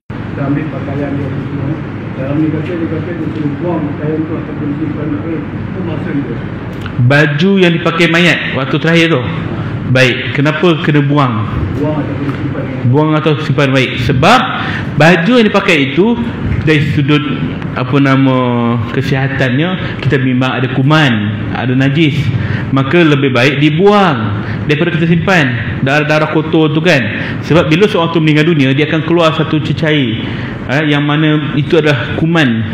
kita ambil pakaian dia semua. Dalam ni kata dia suruh buang pakaian tu ataupun simpan air. Itu masa dia baju yang dipakai mayat waktu terakhir tu. Baik, kenapa kena buang? Buang atau simpan baik. Sebab baju yang dipakai itu dari sudut kesihatannya, kita memang ada kuman, ada najis, maka lebih baik dibuang daripada kita simpan darah-darah kotor tu kan. Sebab bila seorang tu meninggal dunia, dia akan keluar satu cecair yang mana itu adalah kuman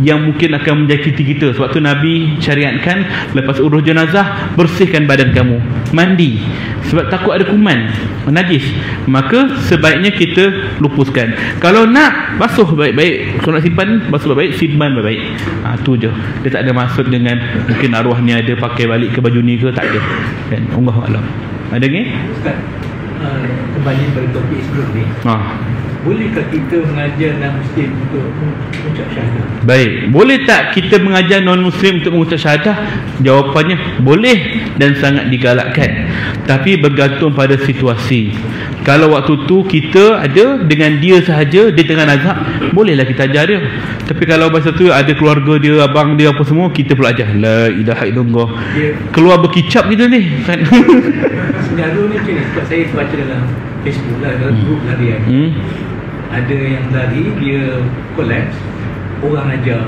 yang mungkin akan menjangkiti kita. Sebab tu Nabi syariatkan lepas urus jenazah, bersihkan badan kamu, mandi, sebab takut ada kuman najis. Maka sebaiknya kita lupuskan. Kalau nak basuh baik-baik, kalau nak simpan basuh baik-baik, simpan baik-baik. Tu je. Dia tak ada maksud dengan mungkin arwah ni ada pakai balik ke baju ni ke, tak ada kan. Allah Alam. Ada lagi? Ustaz, kembali pada topik sebelum ni, bolehkah kita mengajar non-Muslim untuk mengucap syahadah? Baik, boleh tak kita mengajar non-Muslim untuk mengucap syahadah? Jawapannya boleh dan sangat digalakkan, tapi bergantung pada situasi. Kalau waktu tu kita ada dengan dia sahaja, dia tengah nazak, bolehlah kita ajar dia. Tapi kalau masa tu ada keluarga dia, abang dia apa semua, kita perlu ajar la ilaha illallah. Keluar berkicap kita ni kan. Sebenarnya ni macam ni, sebab saya baca dalam Facebook lah, dalam grup larian, ada yang lari, dia collapse, orang ajar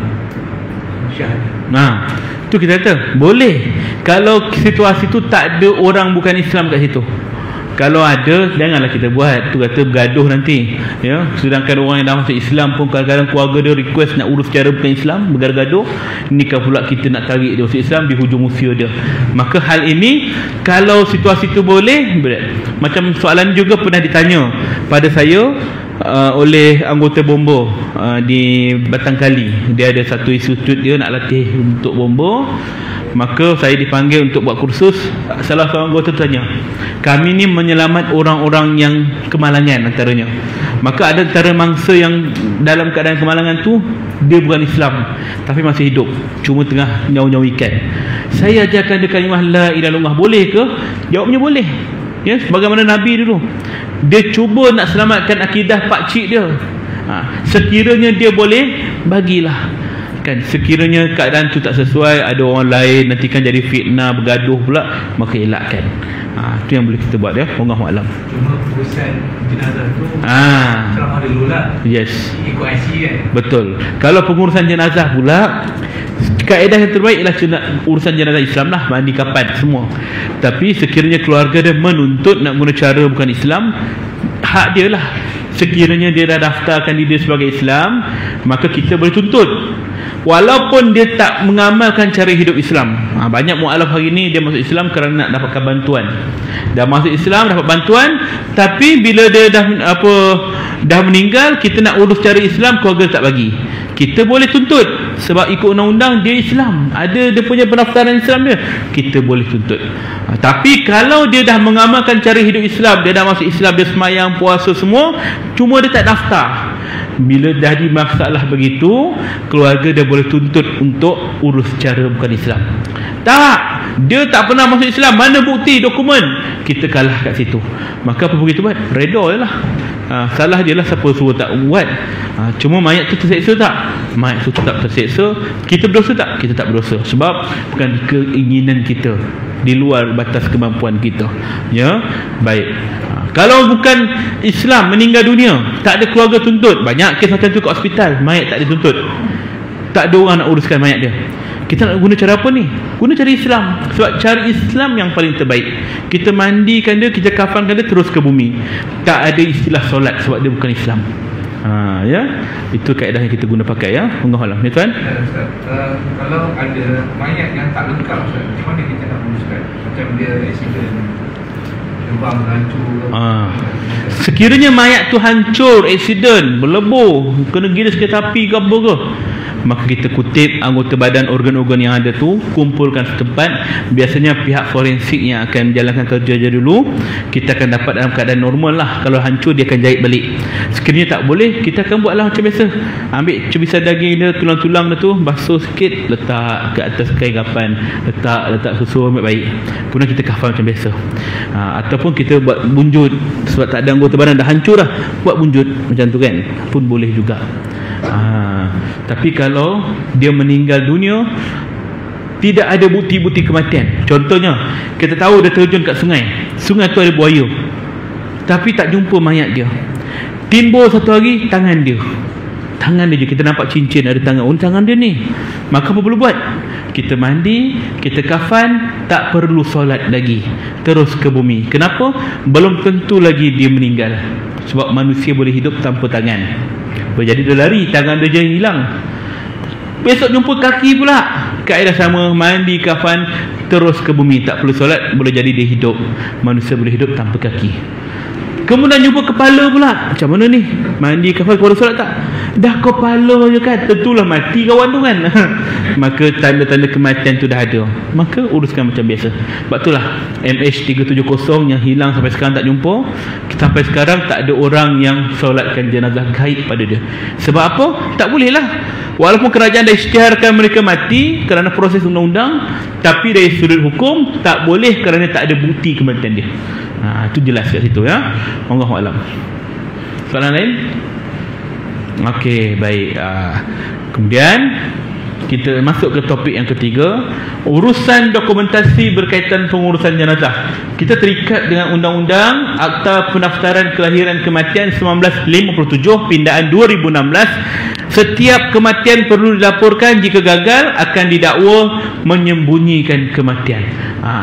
syahadah. Tu kita kata boleh kalau situasi tu tak ada orang bukan Islam kat situ. Kalau ada, janganlah kita buat. Tu kata bergaduh nanti, ya. Sedangkan orang yang dah masuk Islam pun kadang-kadang keluarga dia request nak urus cara bukan Islam, bergaduh. Nikah pula kita nak tarik dia masuk Islam di hujung usia dia. Maka hal ini, kalau situasi tu boleh, macam soalan juga pernah ditanya pada saya oleh anggota bombo di Batangkali. Dia ada satu institut, dia nak latih untuk bombo. Maka saya dipanggil untuk buat kursus. Salah seorang anggota tanya, kami ni menyelamat orang-orang yang kemalangan antaranya. Maka ada antara mangsa yang dalam keadaan kemalangan tu, dia bukan Islam tapi masih hidup, cuma tengah nyawa-nyawa ikan. Saya ajarkan dia kalimah la ilaha illallah, boleh ke? Jawabnya boleh. Ya, sebagaimana Nabi dulu, dia cuba nak selamatkan akidah pakcik dia. Sekiranya dia boleh, bagilah kan. Sekiranya keadaan tu tak sesuai, ada orang lain nanti kan jadi fitnah, bergaduh pula, maka elakkan. Itu yang boleh kita buat, ya. Wallahu a'lam. Cuma urusan jenazah tu ceramah dulu lah. Yes, ikut IC kan. betul. Kalau pengurusan jenazah pula, kaedah yang terbaik ialah urusan jenazah Islam lah, mandi kapan semua. Tapi sekiranya keluarga dia menuntut nak guna cara bukan Islam, hak dia lah. Sekiranya dia dah daftarkan diri dia sebagai Islam, maka kita boleh tuntut walaupun dia tak mengamalkan cara hidup Islam. Banyak mu'alaf hari ni dia masuk Islam kerana nak dapatkan bantuan. Dah masuk Islam dapat bantuan, tapi bila dia dah meninggal, kita nak urus cara Islam, keluarga tak bagi. Kita boleh tuntut sebab ikut undang-undang dia Islam, ada dia punya pendaftaran Islam dia, kita boleh tuntut. Tapi kalau dia dah mengamalkan cara hidup Islam, dia dah masuk Islam, dia semayang, puasa semua, cuma dia tak daftar, bila dah di masalah begitu, keluarga dia boleh tuntut untuk urus cara bukan Islam. Tak, dia tak pernah masuk Islam, mana bukti dokumen, kita kalah kat situ. Maka apa begitu buat? Reda je lah. Salah dia lah siapa suruh tak buat. Cuma mayat tu terseksa tak? Mayat tu tetap terseksa. Kita berdosa tak? Kita tak berdosa, sebab bukan keinginan kita, di luar batas kemampuan kita. Ya, baik. Kalau bukan Islam meninggal dunia, tak ada keluarga tuntut. Banyak kes macam tu kat hospital, mayat tak dituntut, tak ada orang nak uruskan mayat dia. Kita nak guna cara apa ni? Guna cara Islam. Sebab cara Islam yang paling terbaik. Kita mandikan dia, kita kafankan dia, terus ke bumi. Tak ada istilah solat sebab dia bukan Islam. Ya, itu kaedah yang kita guna pakai, ya. Allah Allah. Ya tuan? Kalau ada mayat yang tak lengkap, macam mana kita nak uruskan? Macam dia accident, lubang hancur. Sekiranya mayat tu hancur, accident, berlebur, kena giris kereta api ke apa ke, maka kita kutip anggota badan, organ-organ yang ada tu, kumpulkan setempat. Biasanya pihak forensik yang akan menjalankan kerja je dulu. Kita akan dapat dalam keadaan normal lah. Kalau hancur, dia akan jahit balik. Sekiranya tak boleh, kita akan buatlah macam biasa. Ambil cebisan daging dia, tulang-tulang dia tu, basuh sikit, letak ke atas kain kafan, letak susu, ambil baik, kemudian kita kafan macam biasa. Ataupun kita buat bunjut, sebab tak ada anggota badan, dah hancur lah, buat bunjut macam tu kan, pun boleh juga. Tapi kalau dia meninggal dunia, tidak ada bukti-bukti kematian. Contohnya, kita tahu dia terjun kat sungai, sungai tu ada buaya, tapi tak jumpa mayat dia. Timbul satu hari, tangan dia je, kita nampak cincin ada tangan, tangan dia ni. Maka apa perlu buat? Kita mandi, kita kafan, tak perlu solat lagi, terus ke bumi. Kenapa? Belum tentu lagi dia meninggal, sebab manusia boleh hidup tanpa tangan. Jadi dia lari, tangan dia je hilang, besok jumpa kaki pula. Kaedah sama, mandi, kafan, terus ke bumi, tak perlu solat, boleh jadi dia hidup. Manusia boleh hidup tanpa kaki. Kemudian jumpa kepala pula, macam mana ni? Mandi, kafan, kepada solat tak? Dah kepala je kan, tentulah mati kawan tu kan. Maka tanda-tanda kematian tu dah ada, maka uruskan macam biasa. Sebab itulah MH370 yang hilang sampai sekarang tak jumpa. Sampai sekarang tak ada orang yang solatkan jenazah gaib pada dia. Sebab apa? Tak boleh lah. Walaupun kerajaan dah isytiharkan mereka mati kerana proses undang-undang, tapi dari sudut hukum tak boleh kerana tak ada bukti kematian dia. Itu jelas kat situ, ya. Allahu a'lam. Soalan lain? Okey, baik. Kemudian kita masuk ke topik yang ketiga, urusan dokumentasi berkaitan pengurusan jenazah. Kita terikat dengan Undang-Undang Akta Pendaftaran Kelahiran Kematian 1957 pindaan 2016. Setiap kematian perlu dilaporkan, jika gagal akan didakwa menyembunyikan kematian.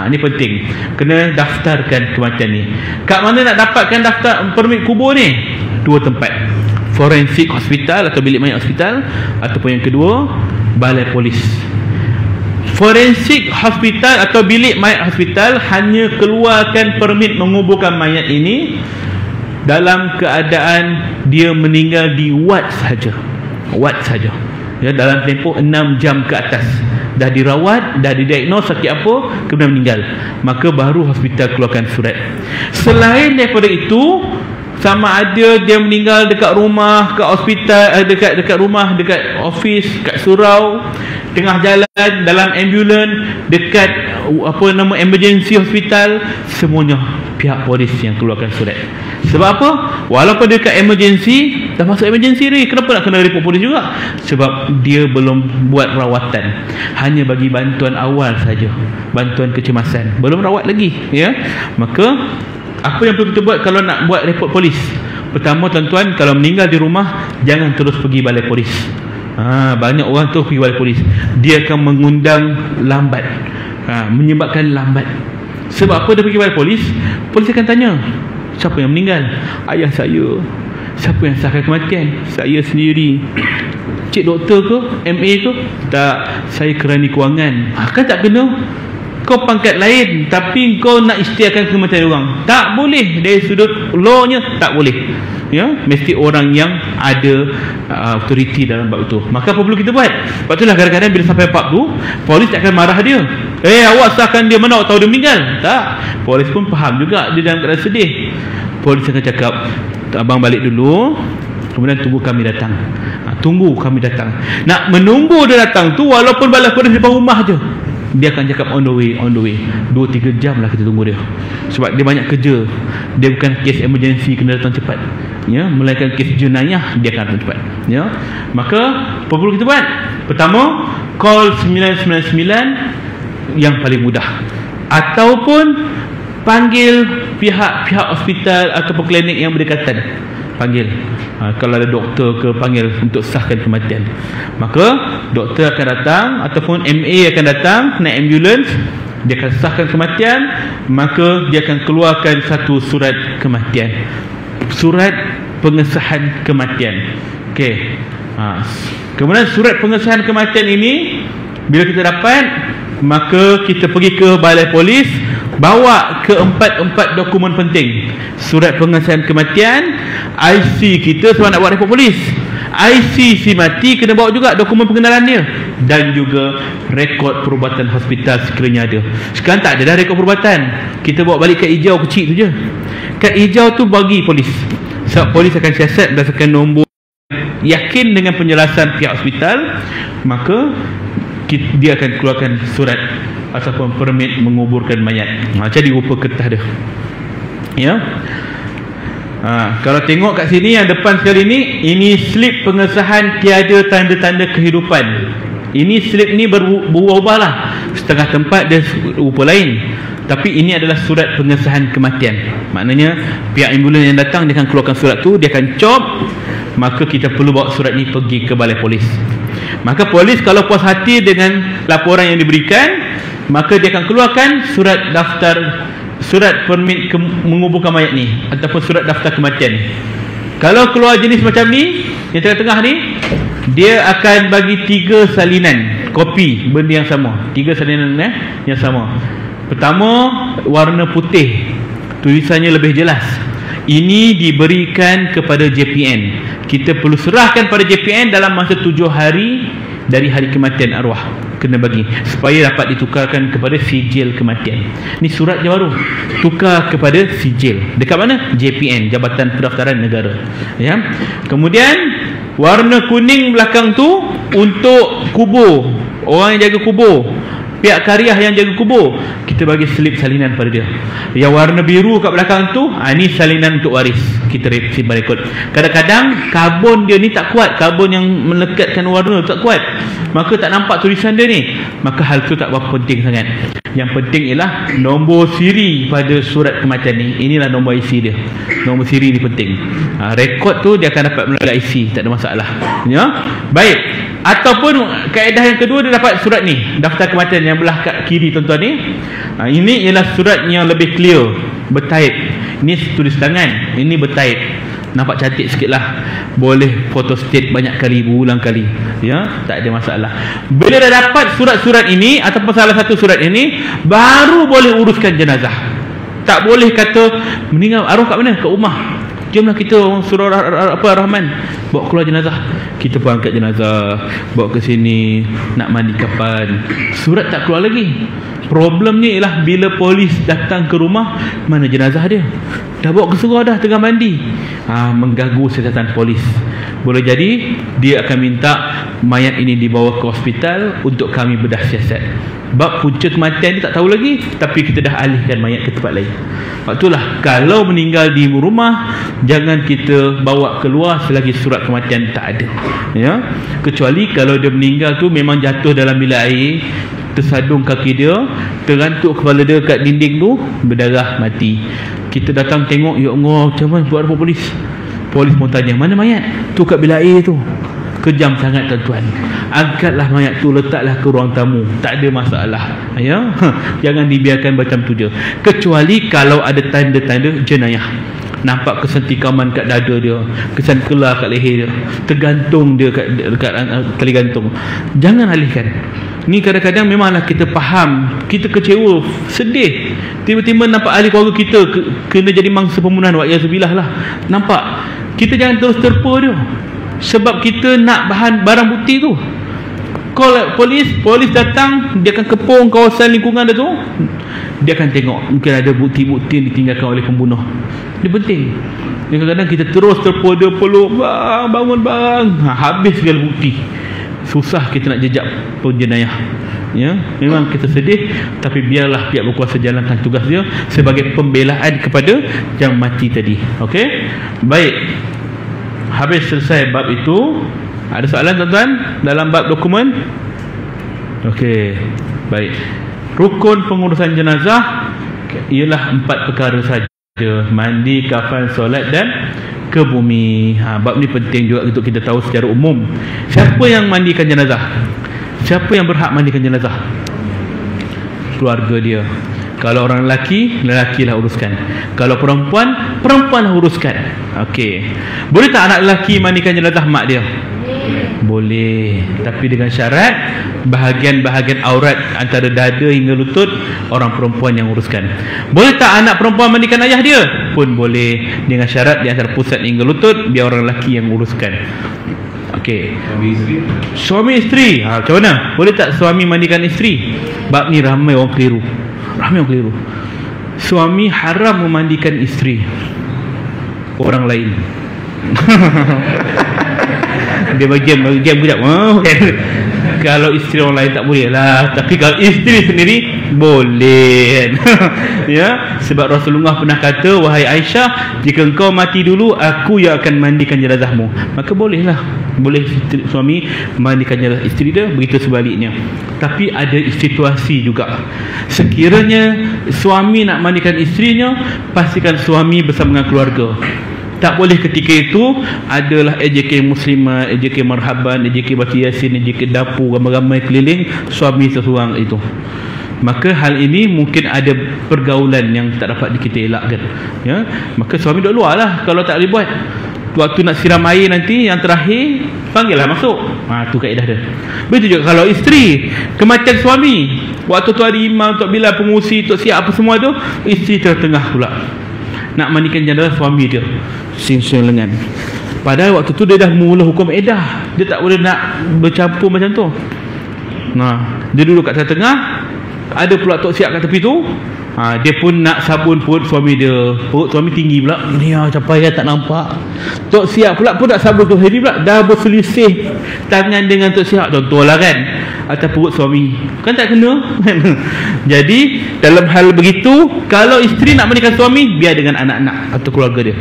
Ini penting, kena daftarkan kematian ni. Kat mana nak dapatkan daftar permit kubur ni? Dua tempat, forensik hospital atau bilik mayat hospital, ataupun yang kedua, balai polis. Forensik hospital atau bilik mayat hospital hanya keluarkan permit menguburkan mayat ini dalam keadaan dia meninggal di ward saja. Ward saja, ya, dalam tempoh 6 jam ke atas, dah dirawat, dah didiagnos sakit apa, kemudian meninggal, maka baru hospital keluarkan surat. Selain daripada itu, sama ada dia meninggal dekat rumah, kat hospital, dekat rumah, dekat office, kat surau, tengah jalan, dalam ambulans, dekat emergency hospital, semuanya pihak polis yang keluarkan surat. Sebab apa? Walaupun dia kat emergency, dah masuk emergency ni, kenapa nak kena report polis juga? Sebab dia belum buat rawatan, hanya bagi bantuan awal saja, bantuan kecemasan, belum rawat lagi, ya. Maka apa yang perlu kita buat kalau nak buat report polis? Pertama, tuan-tuan, kalau meninggal di rumah, jangan terus pergi balai polis. Banyak orang tu pergi balai polis, dia akan mengundang lambat, menyebabkan lambat. Sebab apa dia pergi balai polis? Polis akan tanya, siapa yang meninggal? Ayah saya. Siapa yang sahkan kematian? Saya sendiri. Cik doktor ke? MA ke? Tak, saya kerani kewangan. Kan tak kena. Kau pangkat lain tapi kau nak isytiharkan kematian orang. Tak boleh. Dari sudut law-nya tak boleh. Ya, mesti orang yang ada authority dalam bab itu. Maka apa perlu kita buat? Sebab itulah kadang-kadang bila sampai bab tu, polis tak akan marah dia. Awak sahkan dia, mana awak tahu dia meninggal? Tak. Polis pun faham juga dia dalam keadaan sedih. Polis akan cakap, abang balik dulu, kemudian tunggu kami datang. Tunggu kami datang. Nak menunggu dia datang tu, walaupun balai polis di depan rumah je, dia akan cakap on the way, on the way. 2-3 jam lah kita tunggu dia. Sebab dia banyak kerja. Dia bukan kes emergency kena datang cepat, ya, melainkan kes jenayah dia akan datang cepat, ya. Maka apa perlu kita buat? Pertama, call 999 yang paling mudah, ataupun panggil pihak hospital ataupun klinik yang berdekatan. Panggil, kalau ada doktor ke, panggil untuk sahkan kematian. Maka doktor akan datang ataupun MA akan datang, naik ambulans, dia akan sahkan kematian. Maka dia akan keluarkan satu surat kematian, surat pengesahan kematian. Okey. Kemudian surat pengesahan kematian ini bila kita dapat, maka kita pergi ke balai polis, bawa ke 4 dokumen penting. Surat pengesahan kematian, IC kita sebab nak buat report polis, IC si mati kena bawa juga, dokumen pengenalan dia, dan juga rekod perubatan hospital sekiranya ada. Sekarang tak ada dah rekod perubatan, kita bawa balik kad hijau kecil tu je. Kad hijau tu bagi polis, sebab polis akan siasat berdasarkan nombor. Yakin dengan penjelasan pihak hospital, maka dia akan keluarkan surat ataupun permit menguburkan mayat. Jadi rupa kertas dia, ya. Kalau tengok kat sini yang depan sekali ni, ini slip pengesahan tiada tanda-tanda kehidupan. Ini slip ni berubah-ubah lah, setengah tempat dia rupa lain, tapi ini adalah surat pengesahan kematian. Maknanya pihak ambulans yang datang, dia akan keluarkan surat tu, dia akan cop. Maka kita perlu bawa surat ni pergi ke balai polis. Maka polis kalau puas hati dengan laporan yang diberikan, maka dia akan keluarkan surat daftar, surat permit menguburkan mayat ni, ataupun surat daftar kematian ni. Kalau keluar jenis macam ni, yang tengah-tengah ni, dia akan bagi 3 salinan kopi benda yang sama. 3 salinan yang sama. Pertama, warna putih, tulisannya lebih jelas. Ini diberikan kepada JPN. Kita perlu serahkan pada JPN dalam masa 7 hari dari hari kematian arwah, kena bagi, supaya dapat ditukarkan kepada sijil kematian. Ni surat je baru, tukar kepada sijil. Dekat mana? JPN, Jabatan Pendaftaran Negara, ya. Kemudian warna kuning belakang tu untuk kubur, orang yang jaga kubur, pihak kariah yang jaga kubur, kita bagi slip salinan pada dia. Yang warna biru kat belakang tu, ni salinan untuk waris, kita simpan rekod. Kadang-kadang karbon dia ni tak kuat, karbon yang melekatkan warna tak kuat, maka tak nampak tulisan dia ni, maka hal tu tak berapa penting sangat. Yang penting ialah nombor siri pada surat kematian ni. Inilah nombor IC dia, nombor siri ni penting. Rekod tu dia akan dapat melalui IC, tak ada masalah, ya. Baik. Ataupun kaedah yang kedua, dia dapat surat ni, daftar kematian yang belah kat kiri tuan-tuan ni. Ini ialah surat yang lebih clear, bertaip. Ini tulis tangan, ini bertaip, nampak cantik sikit lah. Boleh photostat banyak kali, berulang kali, ya, tak ada masalah. Bila dah dapat surat-surat ini ataupun salah satu surat ini, baru boleh uruskan jenazah. Tak boleh kata meninggal arwah kat mana? Kat rumah. Jomlah kita surah Rahman, bawa keluar jenazah. Kita pun angkat jenazah, bawa ke sini, nak mandi kapan, surat tak keluar lagi. Problemnya ialah bila polis datang ke rumah, mana jenazah dia? Dah bawa ke surau dah, tengah mandi. Mengganggu siasatan polis. Boleh jadi dia akan minta mayat ini dibawa ke hospital untuk kami bedah siasat. Bab punca kematian dia tak tahu lagi, tapi kita dah alihkan mayat ke tempat lain. Itulah, kalau meninggal di rumah, jangan kita bawa keluar selagi surat kematian tak ada, ya. Kecuali kalau dia meninggal tu memang jatuh dalam bilik air, tersadung kaki dia, terantuk kepala dia kat dinding tu, berdarah, mati. Kita datang tengok, ya Allah, macam mana buat report polis? Polis pun tanya, mana mayat? Tu kat bilik air tu. Kejam sangat tuan-tuan. Angkatlah mayat tu, letaklah ke ruang tamu, tak ada masalah, ya. Jangan dibiarkan macam tu je. Kecuali kalau ada tanda-tanda jenayah. Nampak kesentikaman kat dada dia, kesan kelar kat leher dia, tergantung dia dekat tali gantung, jangan alihkan. Ni kadang-kadang memanglah kita faham, kita kecewa, sedih, tiba-tiba nampak ahli keluarga kita kena jadi mangsa pembunuhan, wa'iyazzubillah lah. Nampak, kita jangan terus terpa dia, sebab kita nak barang bukti tu. Call polis datang, dia akan kepung kawasan lingkungan dia tu, dia akan tengok mungkin ada bukti-bukti yang ditinggalkan oleh pembunuh. Dia penting. Kadang-kadang kita terus terpa dia, peluk, bang, bangun bang, habis segala bukti. Susah kita nak jejak penjenayah, ya. Memang kita sedih, tapi biarlah pihak berkuasa jalankan tugas dia sebagai pembelaan kepada yang mati tadi. Okey, baik, habis selesai bab itu. Ada soalan tuan-tuan dalam bab dokumen? Okey, baik. Rukun pengurusan jenazah ialah 4 perkara saja: mandi, kafan, solat dan ke bumi. Bab ni penting juga untuk kita tahu secara umum. Siapa yang mandikan jenazah? Siapa yang berhak mandikan jenazah? Keluarga dia. Kalau orang lelaki, lelakilah uruskan. Kalau perempuan, perempuanlah uruskan. Okey. Boleh tak anak lelaki mandikan jenazah mak dia? Boleh, tapi dengan syarat bahagian-bahagian aurat antara dada hingga lutut orang perempuan yang uruskan. Boleh tak anak perempuan mandikan ayah dia? Pun boleh, dengan syarat di antara pusat hingga lutut biar orang lelaki yang uruskan. Okey. Suami isteri, macam mana? Boleh tak suami mandikan isteri? Bab ni ramai orang keliru. Suami haram memandikan isteri orang lain. Dia bagi game kejap. Kalau isteri orang lain tak boleh lah, tapi kalau isteri sendiri boleh. Ya, sebab Rasulullah pernah kata, wahai Aisyah, jika engkau mati dulu, aku yang akan mandikan jenazahmu. Maka bolehlah, boleh suami mandikan jenazah isteri dia, begitu sebaliknya. Tapi ada situasi juga. Sekiranya suami nak mandikan isterinya, pastikan suami bersama dengan keluarga. Tak boleh ketika itu adalah AJK Muslimat, AJK Marhaban, AJK Baca Yasin, AJK Dapur, ramai-ramai keliling, suami seseorang itu. Maka hal ini mungkin ada pergaulan yang tak dapat kita elakkan, ya. Maka suami duduk luar lah kalau tak boleh buat. Waktu nak siram air nanti yang terakhir, panggillah masuk. Tu kaedah dia. Begitu juga kalau isteri, kematian suami, waktu tu hari imam, Tok Bilal pengusi, Tok Siap apa semua tu, isteri tengah pula nak mandikan jenazah suami dia, sing-sing lengan. Padahal waktu tu dia dah mula hukum edah, dia tak boleh nak bercampur macam tu. Dia duduk kat tengah, ada pula Tok Siap kat tepi tu. Dia pun nak sabun perut suami dia. Perut suami tinggi pula, ni capai tak nampak. Tok Siap pula pun nak sabun tu sendiri pula, dah berselisih tangan dengan Tok Siap. Contohlah kan, atas perut suami, kan tak kena. Jadi dalam hal begitu, kalau isteri nak mandikan suami, biar dengan anak-anak atau keluarga dia,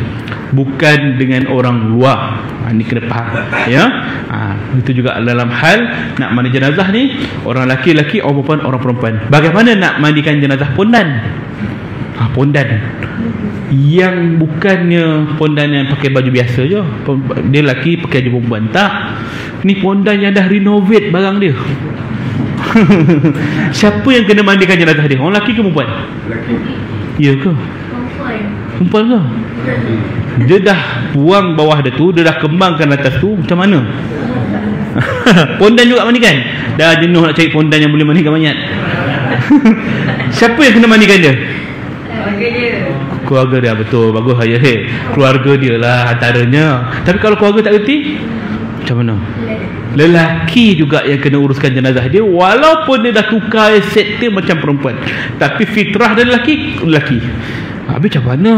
bukan dengan orang luar. Ini kena faham, ya. Itu juga dalam hal nak mandi jenazah ni, orang lelaki-lelaki, orang perempuan. Bagaimana nak mandikan jenazah pondan? Pondan yang bukannya pondan yang pakai baju biasa je, dia lelaki pakai baju perempuan. Tak, ni pondan yang dah renovate barang dia. Siapa yang kena mandikan jenazah dia? Orang lelaki ke perempuan? Lelaki. Ya ke? Perempuan ke? Dia dah buang bawah dia tu, dia dah kembangkan atas tu, macam mana? Pondan juga mandikan? Dah jenuh nak cari pondan yang boleh mandikan mayat. Siapa yang kena mandikan dia? Keluarga dia. Keluarga dia, betul, bagus ya. Keluarga dia lah antaranya. Tapi kalau keluarga tak reti, macam mana? Lelaki juga yang kena uruskan jenazah dia, walaupun dia dah tukar set dia macam perempuan, tapi fitrah dia lelaki. Habis macam mana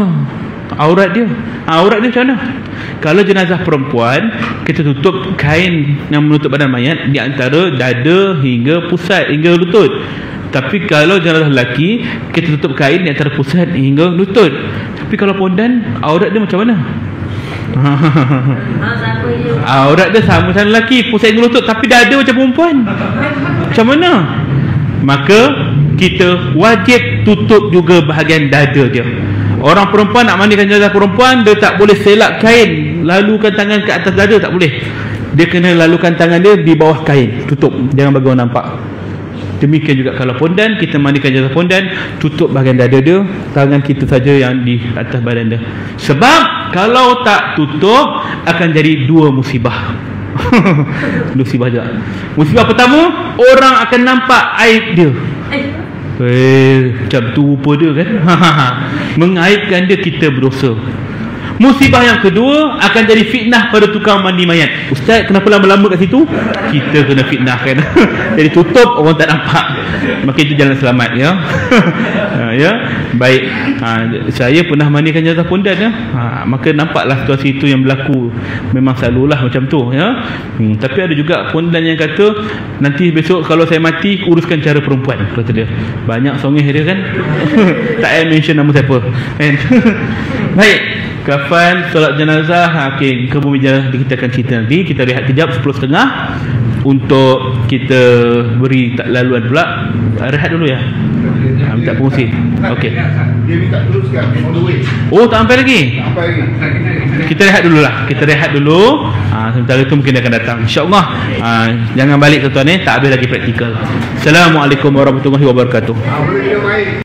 aurat dia? Aurat dia macam mana? Kalau jenazah perempuan, kita tutup kain yang menutup badan mayat di antara dada hingga pusat hingga lutut. Tapi kalau jenazah lelaki, kita tutup kain di antara pusat hingga lutut. Tapi kalau pondan, aurat dia macam mana? Aurat dia sama macam lelaki, pusat hingga lutut, tapi dada macam perempuan. Macam mana? Maka kita wajib tutup juga bahagian dada dia. Orang perempuan nak mandikan jenazah perempuan, dia tak boleh selak kain lalukan tangan ke atas dada, tak boleh. dia kena lalukan tangan dia di bawah kain, tutup, jangan bagi orang nampak. Demikian juga kalau pondan, kita mandikan jenazah pondan, tutup bahagian dada dia, tangan kita saja yang di atas badan dia. Sebab kalau tak tutup akan jadi dua musibah. Musibah juga. Musibah pertama, orang akan nampak aib dia. Macam tu rupa dia kan. Mengaibkan dia, kita berdosa. Musibah yang kedua akan jadi fitnah pada tukang mandi mayat. Ustaz, kenapa lama-lama kat situ? Kita kena fitnahkan. Jadi tutup, orang tak nampak. Maka itu jalan selamat, ya. Ya, baik. Saya pernah mandikan jenazah pondan, ya. Maka nampaklah situasi itu yang berlaku. Memang selalulah macam tu, ya. Tapi ada juga pondan yang kata, nanti besok kalau saya mati, uruskan cara perempuan, kata dia. Banyak songeh dia kan. Tak payah mention nama siapa kan. Baik, kafan, solat jenazah. Okey, kemudian kita akan cerita nanti. Kita rehat kejap 10.30 untuk kita beri laluan pula. Rehat dulu ya. Minta pengusi. Okey. Dia minta teruskan on the way. Oh, tak sampai lagi. Sampai lagi. Kita rehat dululah. Kita rehat dulu. Sementara itu mungkin dia akan datang. InsyaAllah. Jangan balik tuan-tuan, tak habis lagi praktikal. Assalamualaikum warahmatullahi wabarakatuh. Boleh dia baik.